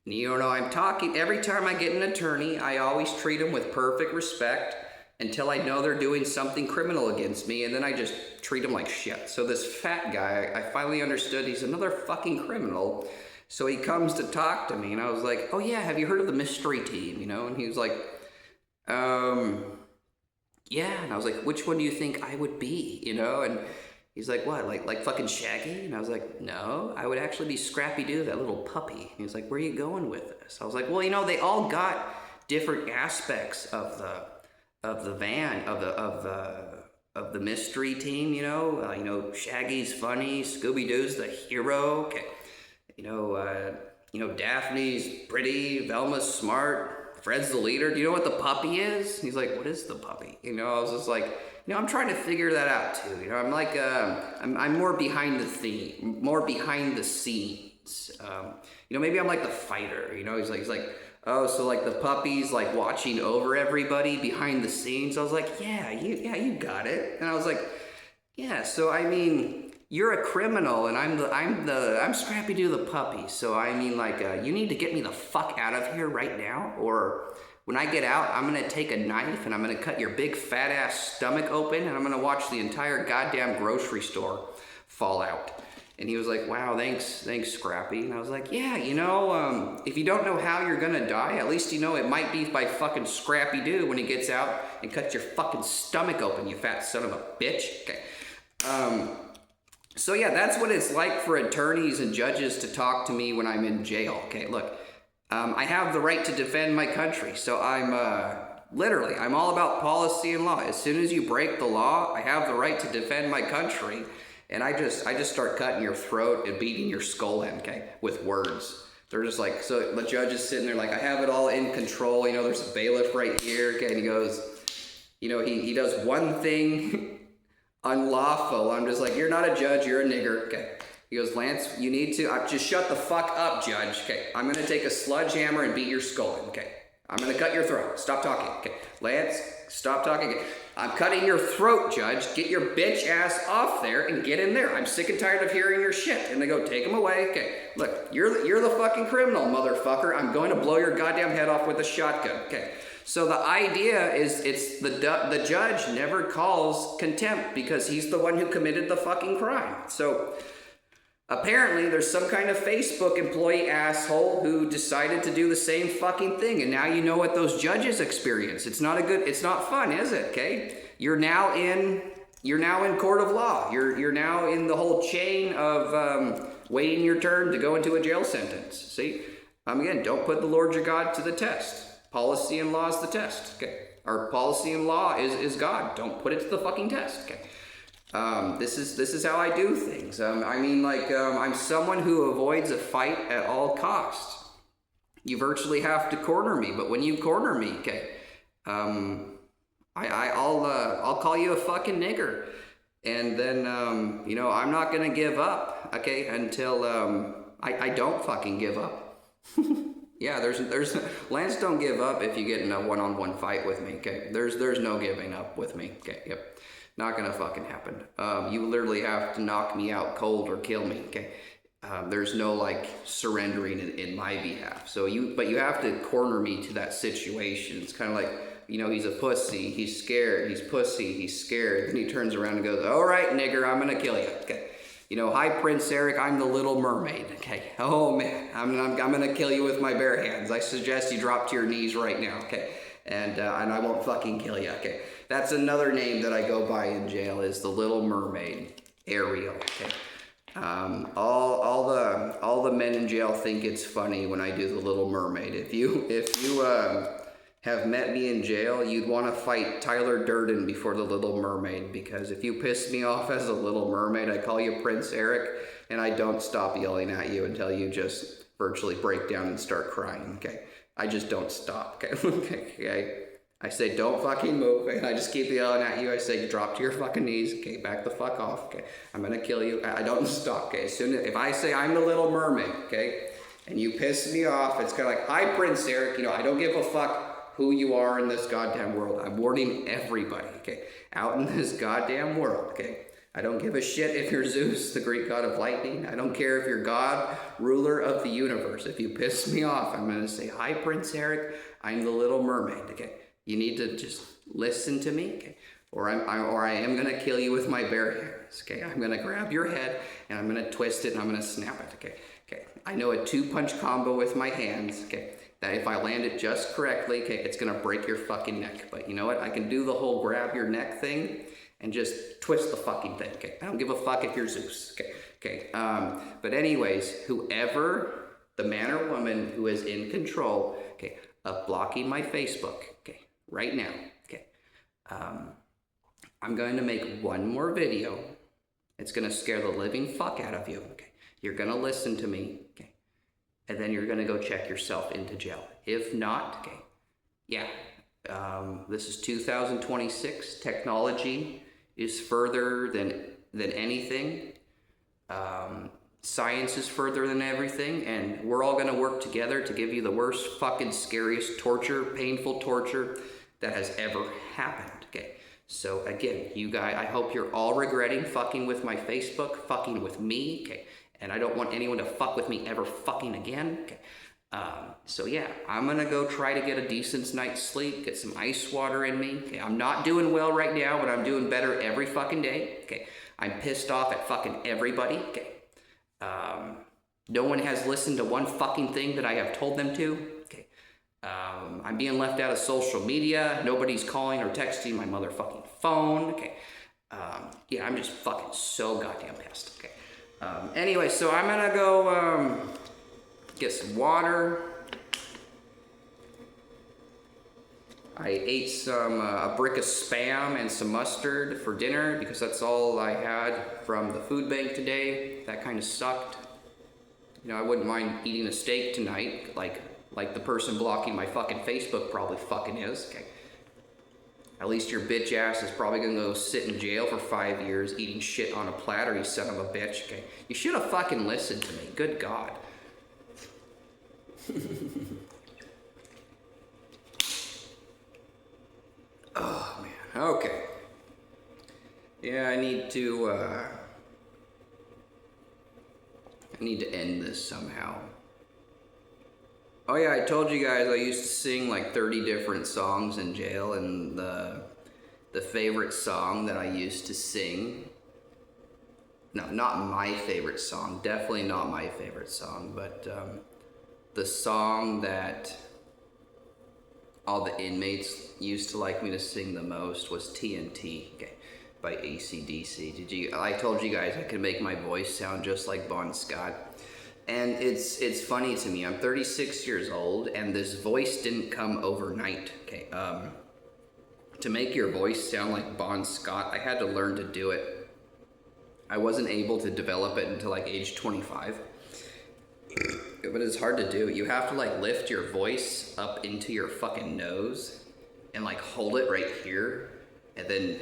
You know, I'm talking, every time I get an attorney, I always treat them with perfect respect until I know they're doing something criminal against me, and then I just treat them like shit. So this fat guy, I finally understood he's another fucking criminal. So he comes to talk to me, and I was like, oh yeah, have you heard of the Mystery Team, you know? And he was like, yeah. And I was like, which one do you think I would be, you know? And he's like, what, like fucking Shaggy? And I was like, no, I would actually be Scrappy-Doo, that little puppy. And he was like, where are you going with this? I was like, well, you know, they all got different aspects of the van, of the Mystery Team, you know? Shaggy's funny, Scooby-Doo's the hero, okay. You know, Daphne's pretty, Velma's smart, Fred's the leader. Do you know what the puppy is? He's like, what is the puppy? You know, I was just like, you know, I'm trying to figure that out too. You know, I'm like, I'm more behind the scenes. You know, maybe I'm like the fighter. You know, he's like, oh, so like the puppy's like watching over everybody behind the scenes. I was like, yeah, you got it. And I was like, yeah. So I mean, you're a criminal, and I'm Scrappy-Doo the puppy. So I mean, like, you need to get me the fuck out of here right now, or when I get out, I'm gonna take a knife and I'm gonna cut your big fat ass stomach open, and I'm gonna watch the entire goddamn grocery store fall out. And he was like, wow, thanks, Scrappy. And I was like, yeah, you know, if you don't know how you're gonna die, at least you know it might be by fucking Scrappy-Doo when he gets out and cuts your fucking stomach open, you fat son of a bitch. Okay. So yeah, that's what it's like for attorneys and judges to talk to me when I'm in jail. Okay, look, I have the right to defend my country, so I'm all about policy and law. As soon as you break the law, I have the right to defend my country, and I just start cutting your throat and beating your skull in, okay, with words. They're just like, so the judge is sitting there like, I have it all in control, you know, there's a bailiff right here, okay, and he goes, you know, he does one thing unlawful. I'm just like, you're not a judge, you're a nigger. Okay. He goes, Lance, you need to, just shut the fuck up, judge. Okay. I'm going to take a sledgehammer and beat your skull in. Okay. I'm going to cut your throat. Stop talking. Okay. Lance, stop talking. Okay. I'm cutting your throat, judge. Get your bitch ass off there and get in there. I'm sick and tired of hearing your shit. And they go, take him away. Okay. Look, you're the fucking criminal, motherfucker. I'm going to blow your goddamn head off with a shotgun. Okay. So the idea is it's the judge never calls contempt because he's the one who committed the fucking crime. So apparently there's some kind of Facebook employee asshole who decided to do the same fucking thing, and now you know what those judges experience. It's not fun, is it? Okay? You're now in court of law. You're now in the whole chain of waiting your turn to go into a jail sentence. See? Again, don't put the Lord your God to the test. Policy and law is the test, okay? Our policy and law is God. Don't put it to the fucking test, okay? This is how I do things. I'm someone who avoids a fight at all costs. You virtually have to corner me, but when you corner me, okay, I'll call you a fucking nigger, and then you know, I'm not gonna give up, okay, until I don't fucking give up. Yeah, there's Lance, don't give up if you get in a one-on-one fight with me, okay? There's no giving up with me, okay? Yep, not gonna fucking happen. You literally have to knock me out cold or kill me, okay? There's no like surrendering in my behalf. But you have to corner me to that situation. It's kind of like, you know, he's a pussy, he's scared, he's pussy, he's scared. Then he turns around and goes, all right, nigger, I'm gonna kill you, okay? You know, hi, Prince Eric, I'm the Little Mermaid, okay? Oh, man, I'm gonna kill you with my bare hands. I suggest you drop to your knees right now, okay? And I won't fucking kill you, okay? That's another name that I go by in jail, is the Little Mermaid. Ariel. Okay. All the men in jail think it's funny when I do the Little Mermaid. If you have met me in jail, you'd want to fight Tyler Durden before the Little Mermaid, because if you piss me off as a Little Mermaid, I call you Prince Eric, and I don't stop yelling at you until you just virtually break down and start crying. Okay, I just don't stop. Okay, okay. I say, don't fucking move, and I just keep yelling at you. I say, drop to your fucking knees. Okay, back the fuck off. Okay, I'm gonna kill you. I don't stop. Okay, as soon as, if I say I'm the Little Mermaid, okay, and you piss me off, it's kind of like, hi, Prince Eric. You know, I don't give a fuck who you are in this goddamn world. I'm warning everybody. Okay, out in this goddamn world. Okay, I don't give a shit if you're Zeus, the Greek god of lightning. I don't care if you're God, ruler of the universe. If you piss me off, I'm gonna say, hi, Prince Eric. I'm the Little Mermaid. Okay. You need to just listen to me, okay? Or I am gonna kill you with my bare hands, okay? I'm gonna grab your head and I'm gonna twist it and I'm gonna snap it, okay? Okay. I know a 2-punch combo with my hands, okay? That if I land it just correctly, okay, it's gonna break your fucking neck. But you know what? I can do the whole grab your neck thing and just twist the fucking thing, okay? I don't give a fuck if you're Zeus, okay? Okay. But anyways, whoever, the man or woman who is in control, okay, of blocking my Facebook, okay? Right now, okay. I'm going to make one more video. It's going to scare the living fuck out of you, okay. You're going to listen to me, okay. And then you're going to go check yourself into jail. If not, okay, yeah. This is 2026. Technology is further than anything. Science is further than everything, and we're all going to work together to give you the worst fucking scariest torture, painful torture that has ever happened, okay? So again, you guys, I hope you're all regretting fucking with my Facebook, fucking with me, okay? And I don't want anyone to fuck with me ever fucking again, okay? So yeah, I'm gonna go try to get a decent night's sleep, get some ice water in me, okay? I'm not doing well right now, but I'm doing better every fucking day, okay? I'm pissed off at fucking everybody, okay? No one has listened to one fucking thing that I have told them to, okay? I'm being left out of social media. Nobody's calling or texting my motherfucking phone. Okay. Yeah, I'm just fucking so goddamn pissed. Okay. Anyway, so I'm gonna go get some water. I ate a brick of Spam and some mustard for dinner because that's all I had from the food bank today. That kind of sucked. You know, I wouldn't mind eating a steak tonight, like the person blocking my fucking Facebook probably fucking is, okay? At least your bitch ass is probably gonna go sit in jail for 5 years eating shit on a platter, you son of a bitch, okay? You should have fucking listened to me, good God. Oh, man, okay. Yeah, I need to end this somehow. Oh yeah, I told you guys I used to sing like 30 different songs in jail, and the favorite song that I used to sing, no, not my favorite song, definitely not my favorite song, but the song that all the inmates used to like me to sing the most was TNT, okay, by AC/DC. I told you guys I could make my voice sound just like Bon Scott. And it's funny to me, I'm 36 years old, and this voice didn't come overnight, okay? To make your voice sound like Bon Scott, I had to learn to do it. I wasn't able to develop it until like age 25. But it's hard to do. You have to like lift your voice up into your fucking nose and like hold it right here, and then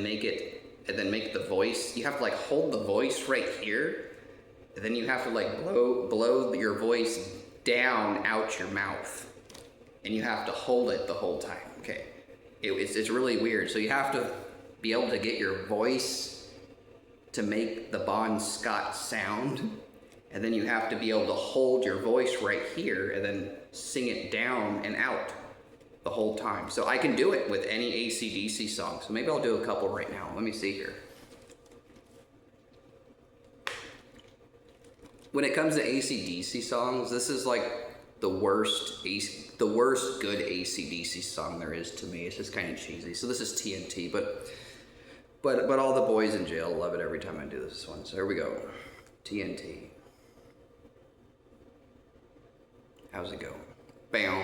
make the voice, you have to like hold the voice right here. And then you have to like blow your voice down out your mouth, and you have to hold it the whole time. Okay, it's really weird. So you have to be able to get your voice to make the Bon Scott sound, and then you have to be able to hold your voice right here and then sing it down and out the whole time. So I can do it with any AC/DC song. So maybe I'll do a couple right now. Let me see here. When it comes to AC/DC songs, this is like the worst good AC/DC song there is to me. It's just kind of cheesy. So this is TNT, but But all the boys in jail love it every time I do this one. So here we go. TNT. How's it go? Bow,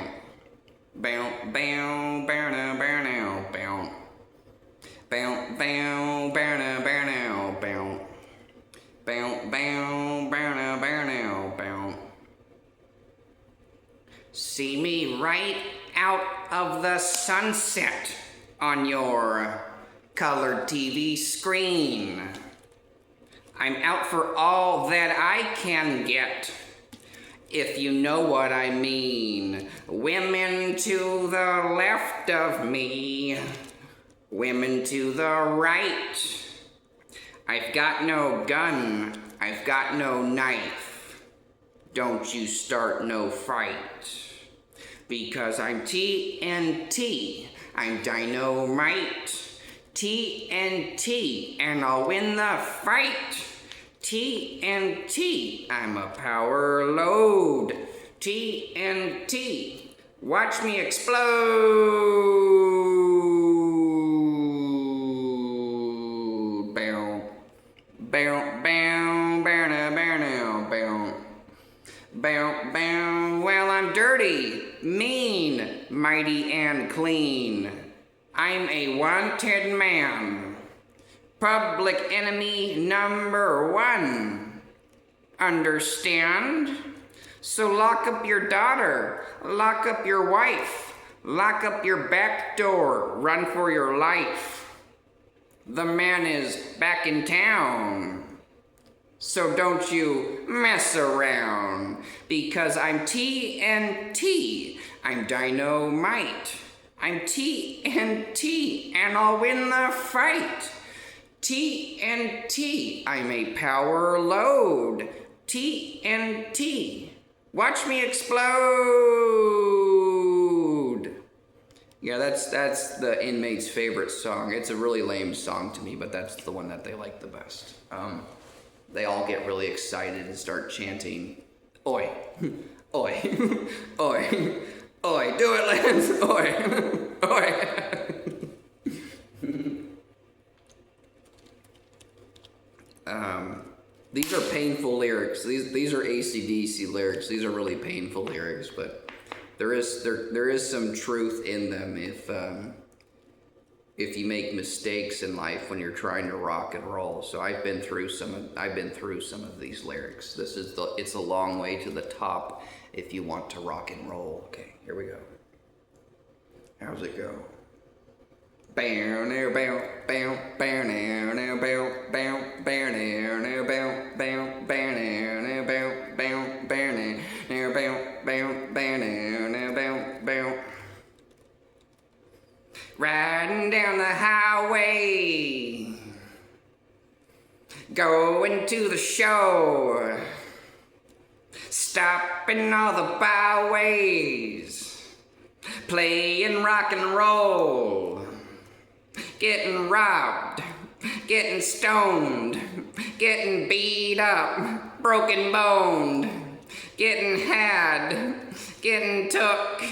bow, bow, bow, now, bow, now, bow, bow, bow, bow, now, bow, now, bow, bow, bow, bow, now, bow, now, bow. See me right out of the sunset on your colored TV screen. I'm out for all that I can get, if you know what I mean. Women to the left of me, women to the right. I've got no gun, I've got no knife. Don't you start no fight. Because I'm TNT, I'm dynamite. TNT, and I'll win the fight. TNT, I'm a power load. TNT, watch me explode. Bow, bow, bow, bow, now, bow, now, bow. Bow, bow, well, I'm dirty, mean, mighty, and clean. I'm a wanted man. Public enemy number 1. Understand? So lock up your daughter, lock up your wife, lock up your back door, run for your life. The man is back in town. So don't you mess around, because I'm TNT, I'm dynamite. I'm TNT, and I'll win the fight. TNT, I'm a power load. TNT, watch me explode. Yeah, that's the inmates' favorite song. It's a really lame song to me, but that's the one that they like the best. They all get really excited and start chanting, oi, oi, oi. Oi, do it, Lance! Oi! Oi! These are painful lyrics. These are AC/DC lyrics. These are really painful lyrics, but there is some truth in them if you make mistakes in life when you're trying to rock and roll. So I've been through some of these lyrics. It's a long way to the top if you want to rock and roll. Okay, here we go. How's it go? Bow now, bow, bow, bow now, now, bow, bow, bow now, now, bow, bow, bow now, now, bow, bow, bow now, now, bow, bow, bow now, now, bow, bow. Riding down the highway, going to the show, stopping all the byways, playing rock and roll, getting robbed, getting stoned, getting beat up, broken boned, getting had, getting took.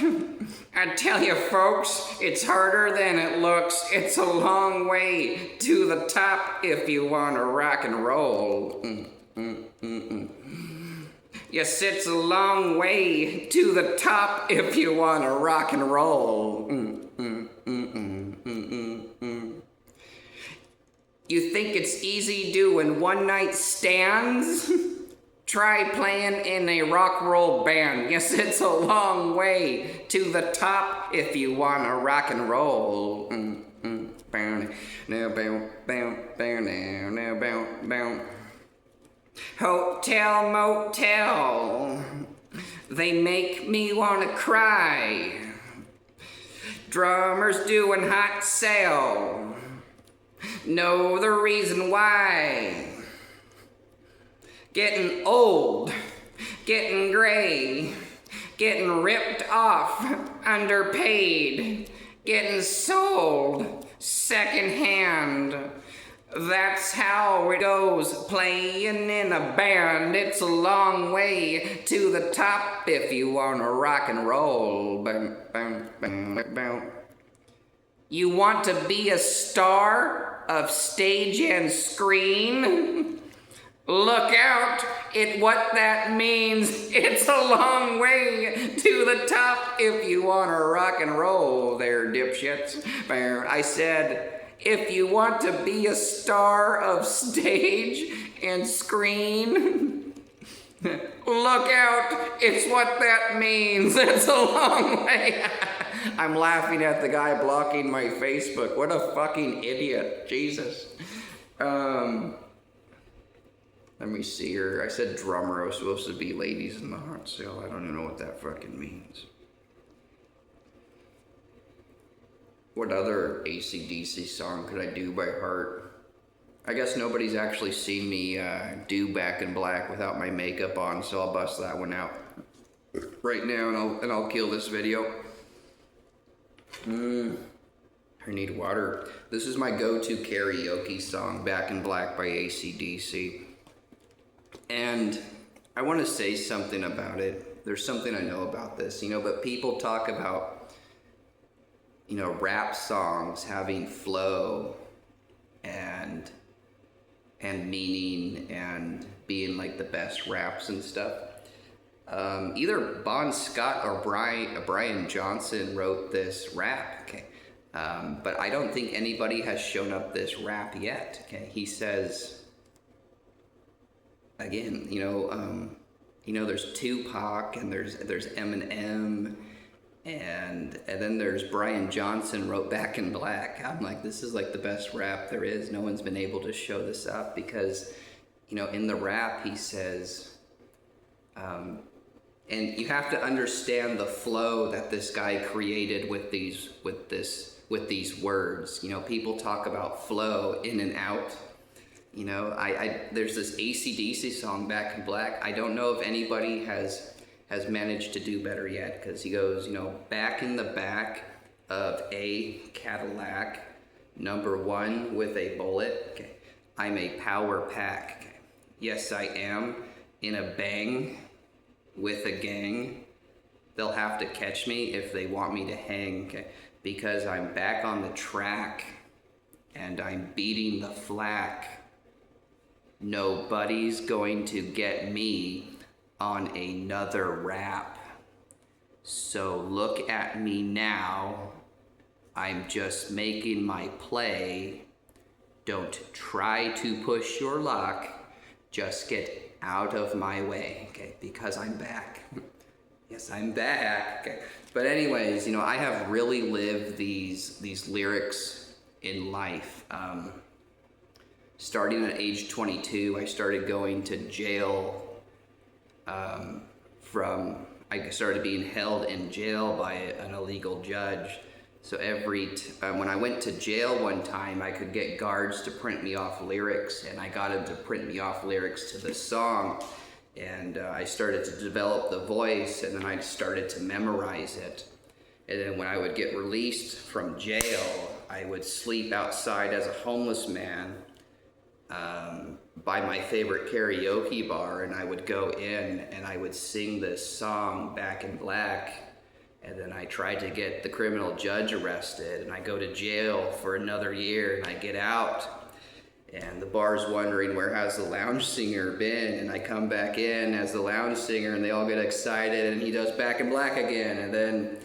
I tell you folks, it's harder than it looks. It's a long way to the top if you want to rock and roll. Yes, it's a long way to the top if you want to rock and roll. You think it's easy doing one-night stands? Try playing in a rock roll band. Yes, it's a long way to the top if you want to rock and roll. Now bow, bow, bow, now bow, bow. Hotel, motel, they make me want to cry. Drummers doing hot sale, know the reason why. Getting old, getting gray, getting ripped off, underpaid, getting sold secondhand. That's how it goes, playing in a band. It's a long way to the top if you want to rock and roll. You want to be a star? of stage and screen. Look out at what that means. It's a long way to the top if you want to rock and roll there, dipshits. I said, if you want to be a star of stage and screen, look out, it's what that means. It's a long way. I'm laughing at the guy blocking my Facebook. What a fucking idiot. Jesus. Let me see here. I said drummer. I was supposed to be ladies in the hot cell. I don't even know what that fucking means. What other AC/DC song could I do by heart? I guess nobody's actually seen me do Back in Black without my makeup on, so I'll bust that one out right now, and I'll kill this video. I need water. This is my go-to karaoke song, Back in Black by AC/DC. And I want to say something about it. There's something I know about this, but people talk about, rap songs having flow and meaning and being like the best raps and stuff. Either Bon Scott or Brian Johnson wrote this rap, okay? But I don't think anybody has shown up this rap yet, okay? He says, again, there's Tupac and there's Eminem and then there's Brian Johnson wrote Back in Black. I'm like, this is like the best rap there is. No one's been able to show this up because, in the rap he says, and you have to understand the flow that this guy created with these words. People talk about flow in and out. There's this AC/DC song, Back in Black. I don't know if anybody has managed to do better yet, because he goes, back in the back of a Cadillac, #1 with a bullet. Okay. I'm a power pack. Okay. Yes, I am in a bang with a gang. They'll have to catch me if they want me to hang, okay? Because I'm back on the track and I'm beating the flack. Nobody's going to get me on another rap. So look at me now. I'm just making my play. Don't try to push your luck. Just get out of my way, okay? Because I'm back. Yes, I'm back. Okay. But anyways, I have really lived these lyrics in life. Starting at age 22, I started going to jail. I started being held in jail by an illegal judge. So when I went to jail one time, I could get guards to print me off lyrics, and I got them to print me off lyrics to the song. And I started to develop the voice, and then I started to memorize it. And then when I would get released from jail, I would sleep outside as a homeless man by my favorite karaoke bar, and I would go in and I would sing this song, Back in Black, and then I tried to get the criminal judge arrested, and I go to jail for another year, and I get out, and the bar's wondering, where has the lounge singer been? And I come back in as the lounge singer, and they all get excited, and he does Back in Black again, and then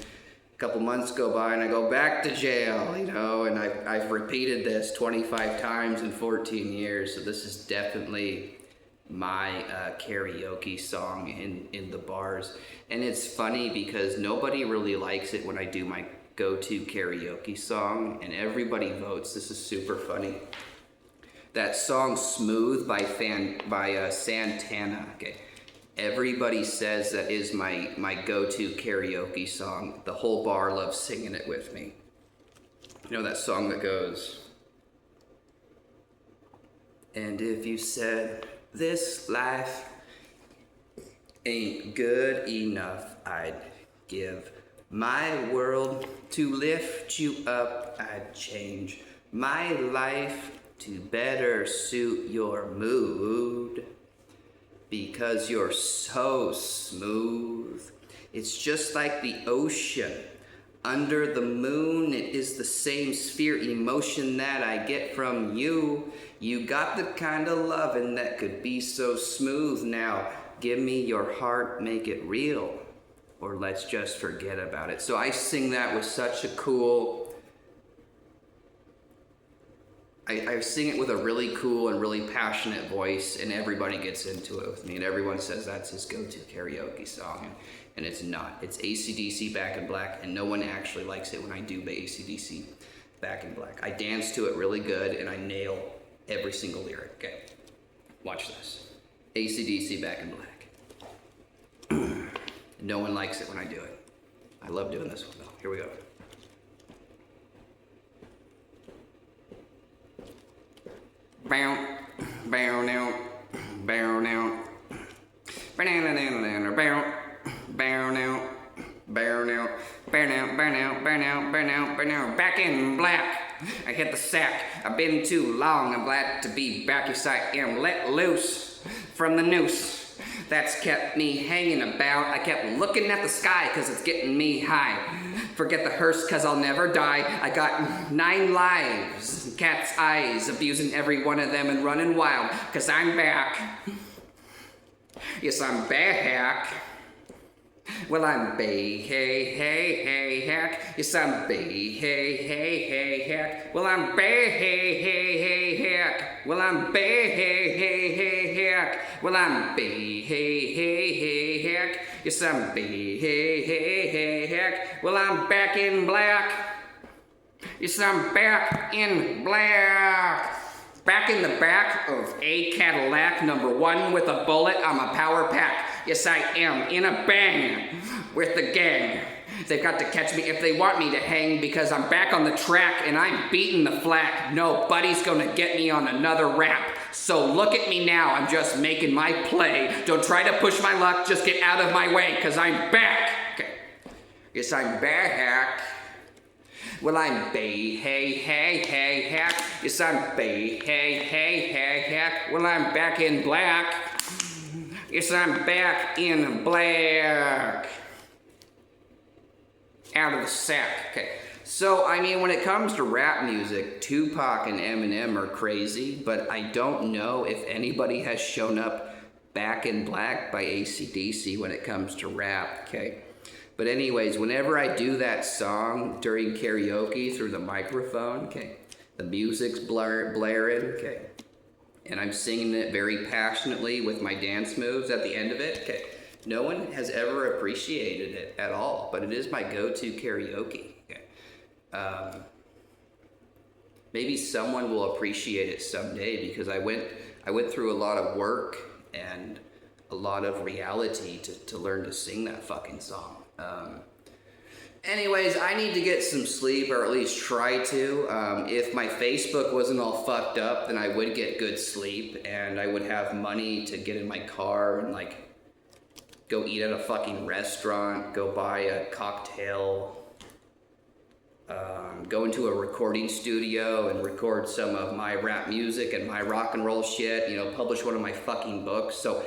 a couple months go by and I go back to jail, and I've repeated this 25 times in 14 years. So this is definitely my karaoke song in the bars. And it's funny because nobody really likes it when I do my go-to karaoke song, and everybody votes. This is super funny. That song Smooth by Santana. Okay. Everybody says that is my go-to karaoke song. The whole bar loves singing it with me. That song that goes, and if you said this life ain't good enough, I'd give my world to lift you up. I'd change my life to better suit your mood. Because you're so smooth. It's just like the ocean. Under the moon, it is the same sphere emotion that I get from you. You got the kind of loving that could be so smooth. Now, give me your heart, make it real, or let's just forget about it. So I sing that with such a cool... I sing it with a really cool and really passionate voice, and everybody gets into it with me, and everyone says that's his go-to karaoke song, and it's not. It's AC/DC Back in Black, and no one actually likes it when I do AC/DC Back in Black. I dance to it really good, and I nail every single lyric. Okay, watch this. AC/DC Back in Black. No one likes it when I do it. I love doing this one though. Here we go. Bow, bow now, bow now, bow now, bow, bow now, bow now, bow now, bow now, bow now, bow now, bow now. Back in black, I hit the sack. I've been too long. I'm glad to be back. Yes, I am let loose from the noose that's kept me hanging about. I kept looking at the sky cause it's getting me high. Forget the hearse cause I'll never die. I got 9 lives, cat's eyes, abusing every one of them and running wild cause I'm back. Yes, I'm back. Well, I'm hey, hey, hack. Yes, I'm hey, hey, hack. Well, I'm hey, hack. Well, I'm hey, hack. Well, I'm hey, hack. Yes, I'm hey, hack. Well, I'm back in black. Yes, I'm back in black. Back in the back of a Cadillac, #1 with a bullet. I'm a power pack. Yes, I am in a bang with the gang. They've got to catch me if they want me to hang because I'm back on the track and I'm beating the flag. Nobody's gonna get me on another rap. So look at me now, I'm just making my play. Don't try to push my luck, just get out of my way, cause I'm back. Okay. Yes, I'm back. Well, I'm hey, hack. Yes, I'm hey, hack. Well, I'm back in black. Yes, I'm back in black. Out of the sack. Okay. So, I mean, when it comes to rap music, Tupac and Eminem are crazy, but I don't know if anybody has shown up Back in Black by AC/DC when it comes to rap, okay? But anyways, whenever I do that song during karaoke through the microphone, okay, the music's blaring, okay, and I'm singing it very passionately with my dance moves at the end of it, okay, no one has ever appreciated it at all, but it is my go-to karaoke, okay. Maybe someone will appreciate it someday because I went through a lot of work and a lot of reality to learn to sing that fucking song. Anyways, I need to get some sleep, or at least try to. If my Facebook wasn't all fucked up, then I would get good sleep, and I would have money to get in my car and, like, go eat at a fucking restaurant, go buy a cocktail, go into a recording studio and record some of my rap music and my rock and roll shit, you know, publish one of my fucking books. So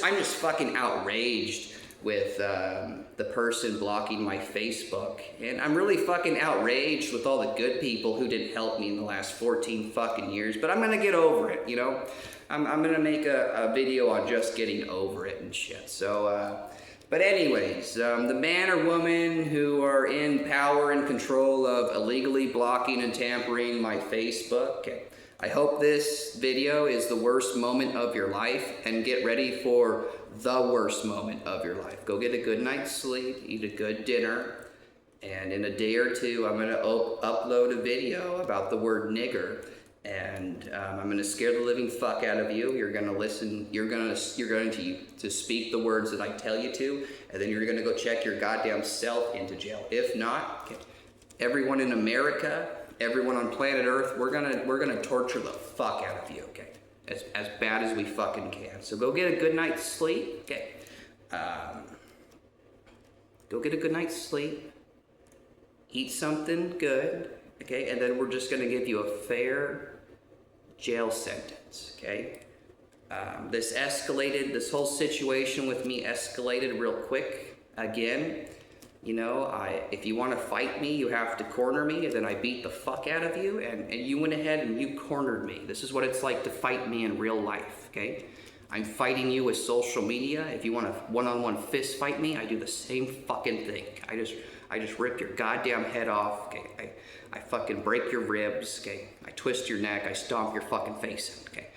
I'm just fucking outraged with the person blocking my Facebook. And I'm really fucking outraged with all the good people who didn't help me in the last 14 fucking years, but I'm gonna get over it, you know? I'm gonna make a video on just getting over it and shit. So, but anyways, the man or woman who are in power and control of illegally blocking and tampering my Facebook, okay, I hope this video is the worst moment of your life, and get ready for the worst moment of your life. Go get a good night's sleep, eat a good dinner, and in a day or two, I'm gonna upload a video about the word nigger, and I'm gonna scare the living fuck out of you. You're gonna listen, you're going to speak the words that I tell you to, and then you're gonna go check your goddamn self into jail. If not, okay, everyone in America, everyone on planet Earth, we're gonna torture the fuck out of you, okay? As bad as we fucking can. So go get a good night's sleep, okay? Go get a good night's sleep. Eat something good, okay? And then we're just gonna give you a fair jail sentence, okay? This whole situation with me escalated real quick again. You know, if you want to fight me, you have to corner me, and then I beat the fuck out of you, and you went ahead and you cornered me. This is what it's like to fight me in real life, okay? I'm fighting you with social media. If you want to one-on-one fist fight me, I do the same fucking thing. I just rip your goddamn head off, okay? I fucking break your ribs, okay? I twist your neck, I stomp your fucking face in, okay?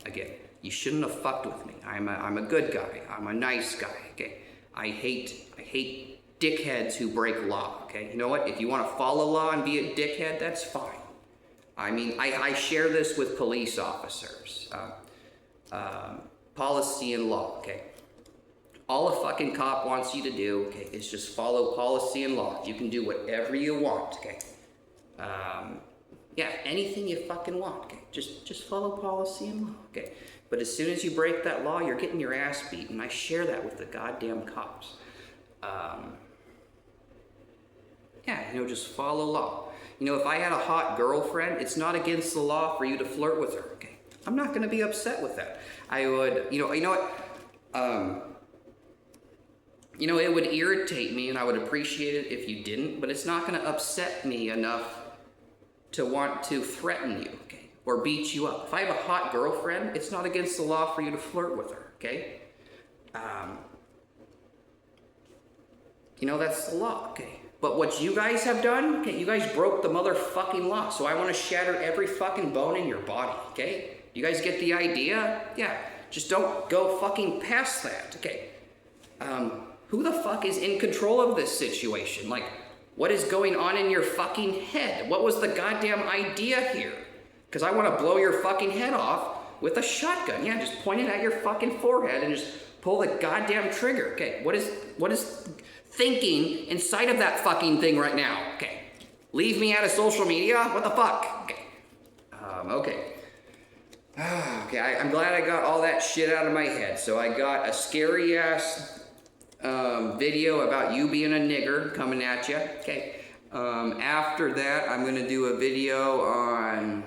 Again, you shouldn't have fucked with me. I'm a good guy. I'm a nice guy, okay? I hate dickheads who break law, okay? You know what? If you want to follow law and be a dickhead, that's fine. I mean, I share this with police officers. Policy and law, okay? All a fucking cop wants you to do, okay, is just follow policy and law. You can do whatever you want, okay? Yeah, anything you fucking want, okay? Just follow policy and law, okay? But as soon as you break that law, you're getting your ass beat, and I share that with the goddamn cops. Yeah, you know, just follow law. You know, if I had a hot girlfriend, it's not against the law for you to flirt with her, okay? I'm not gonna be upset with that. I would, you know what? You know, it would irritate me, and I would appreciate it if you didn't, but it's not gonna upset me enough to want to threaten you, okay? Or beat you up. If I have a hot girlfriend, it's not against the law for you to flirt with her, okay? You know, that's the law, okay? But what you guys have done, okay, you guys broke the motherfucking law, so I want to shatter every fucking bone in your body, okay? You guys get the idea? Yeah, just don't go fucking past that, okay? Who the fuck is in control of this situation? Like, what is going on in your fucking head? What was the goddamn idea here? Because I want to blow your fucking head off with a shotgun. Yeah, just point it at your fucking forehead and just pull the goddamn trigger. Okay, what is thinking inside of that fucking thing right now? Okay, leave me out of social media? What the fuck? Okay, okay. Okay, I'm glad I got all that shit out of my head. So I got a scary ass video about you being a nigger coming at you. Okay, after that, I'm gonna do a video on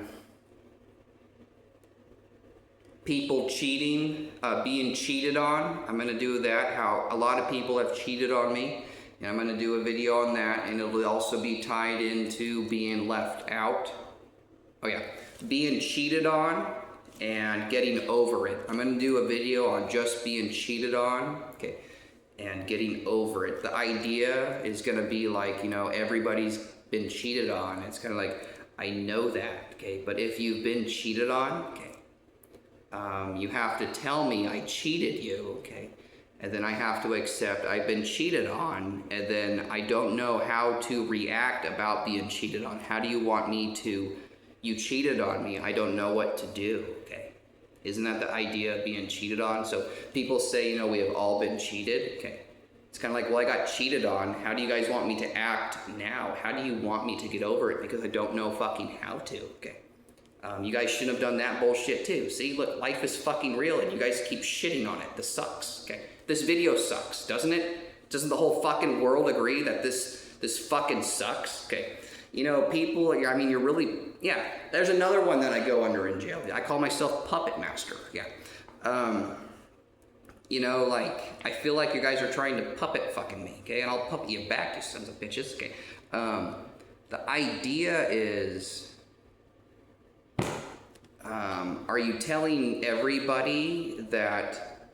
people cheating, being cheated on. I'm gonna do that, how a lot of people have cheated on me. And I'm gonna do a video on that, and it'll also be tied into being left out. Oh yeah, being cheated on and getting over it. I'm gonna do a video on just being cheated on, okay, and getting over it. The idea is gonna be like, you know, everybody's been cheated on. It's kind of like, I know that, okay, but if you've been cheated on, okay, you have to tell me I cheated you, okay? And then I have to accept I've been cheated on, and then I don't know how to react about being cheated on. How do you want me to, you cheated on me, I don't know what to do, okay? Isn't that the idea of being cheated on? So people say, you know, we have all been cheated, okay? It's kind of like, well, I got cheated on. How do you guys want me to act now? How do you want me to get over it? Because I don't know fucking how to, okay? You guys shouldn't have done that bullshit too. See, look, life is fucking real and you guys keep shitting on it. This sucks, okay? This video sucks, doesn't it? Doesn't the whole fucking world agree that this fucking sucks? Okay. You know, people, I mean, you're really, yeah, there's another one that I go under in jail. I call myself Puppet Master, yeah. You know, like, I feel like you guys are trying to puppet fucking me, okay? And I'll puppet you back, you sons of bitches, okay? The idea is, are you telling everybody that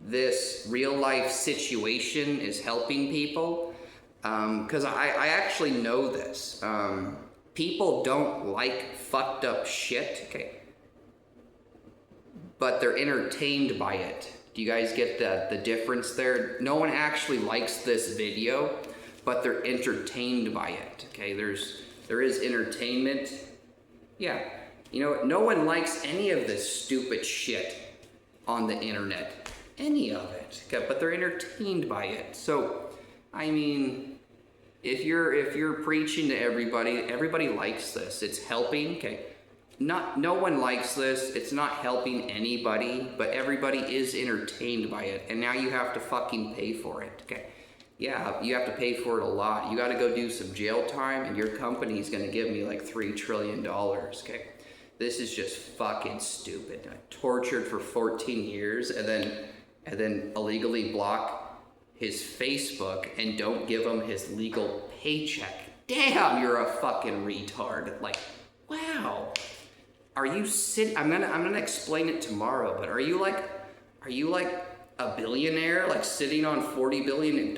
this real life situation is helping people? Because I actually know this. People don't like fucked up shit, okay? But they're entertained by it. Do you guys get the difference there? No one actually likes this video, but they're entertained by it, okay? There is entertainment. Yeah. You know, no one likes any of this stupid shit on the internet. Any of it. Okay, but they're entertained by it. So, I mean, if you're preaching to everybody, everybody likes this. It's helping, okay? No one likes this. It's not helping anybody, but everybody is entertained by it. And now you have to fucking pay for it, okay? Yeah, you have to pay for it a lot. You gotta go do some jail time, and your company's gonna give me like $3 trillion, okay? This is just fucking stupid. I tortured for 14 years and then illegally block his Facebook and don't give him his legal paycheck. Damn, you're a fucking retard. Like, wow. Are you I'm gonna explain it tomorrow, but are you like a billionaire, like sitting on $40 billion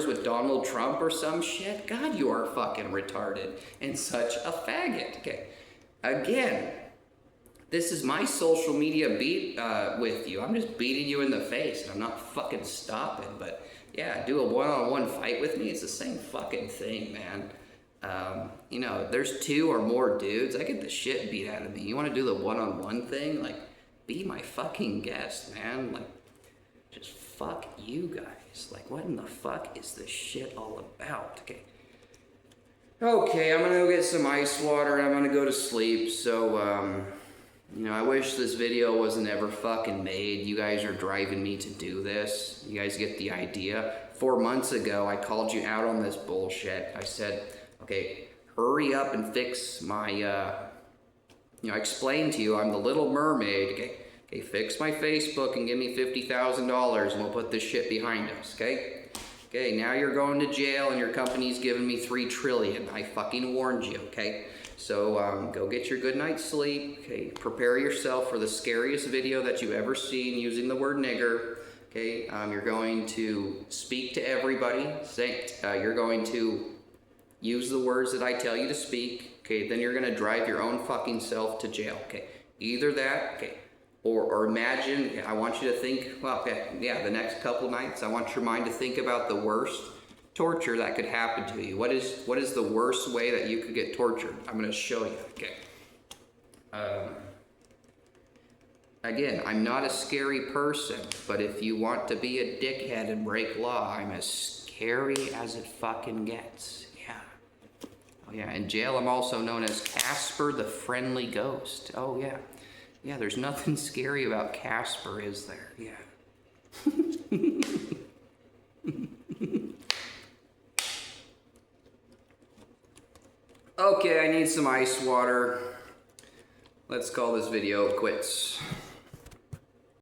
with Donald Trump or some shit? God, you are fucking retarded and such a faggot. Okay, again, this is my social media beat with you. I'm just beating you in the face, and I'm not fucking stopping. But yeah, do a one-on-one fight with me. It's the same fucking thing, man. You know, there's 2 or more dudes. I get the shit beat out of me. You want to do the one-on-one thing? Like, be my fucking guest, man. Like, just fuck you guys. Like, what in the fuck is this shit all about? Okay, I'm gonna go get some ice water and I'm gonna go to sleep. So, you know, I wish this video wasn't ever fucking made. You guys are driving me to do this. You guys get the idea. 4 months ago, I called you out on this bullshit. I said, okay, hurry up and fix my, you know, I explained to you I'm the Little Mermaid. Okay, fix my Facebook and give me $50,000 and we'll put this shit behind us, okay? Okay, now you're going to jail and your company's giving me $3 trillion. I fucking warned you, okay? So go get your good night's sleep. Okay, prepare yourself for the scariest video that you've ever seen using the word nigger. Okay, you're going to speak to everybody. You're going to use the words that I tell you to speak. Okay, then you're gonna drive your own fucking self to jail. Okay, either that. Okay, or imagine. I want you to think. Well, okay, yeah, the next couple nights, I want your mind to think about the worst torture that could happen to you. What is the worst way that you could get tortured? I'm gonna show you. Okay. Again, I'm not a scary person, but if you want to be a dickhead and break law, I'm as scary as it fucking gets. Yeah. Oh yeah, in jail I'm also known as Casper the Friendly Ghost. Oh yeah. Yeah, there's nothing scary about Casper, is there? Yeah. Okay, I need some ice water. Let's call this video quits.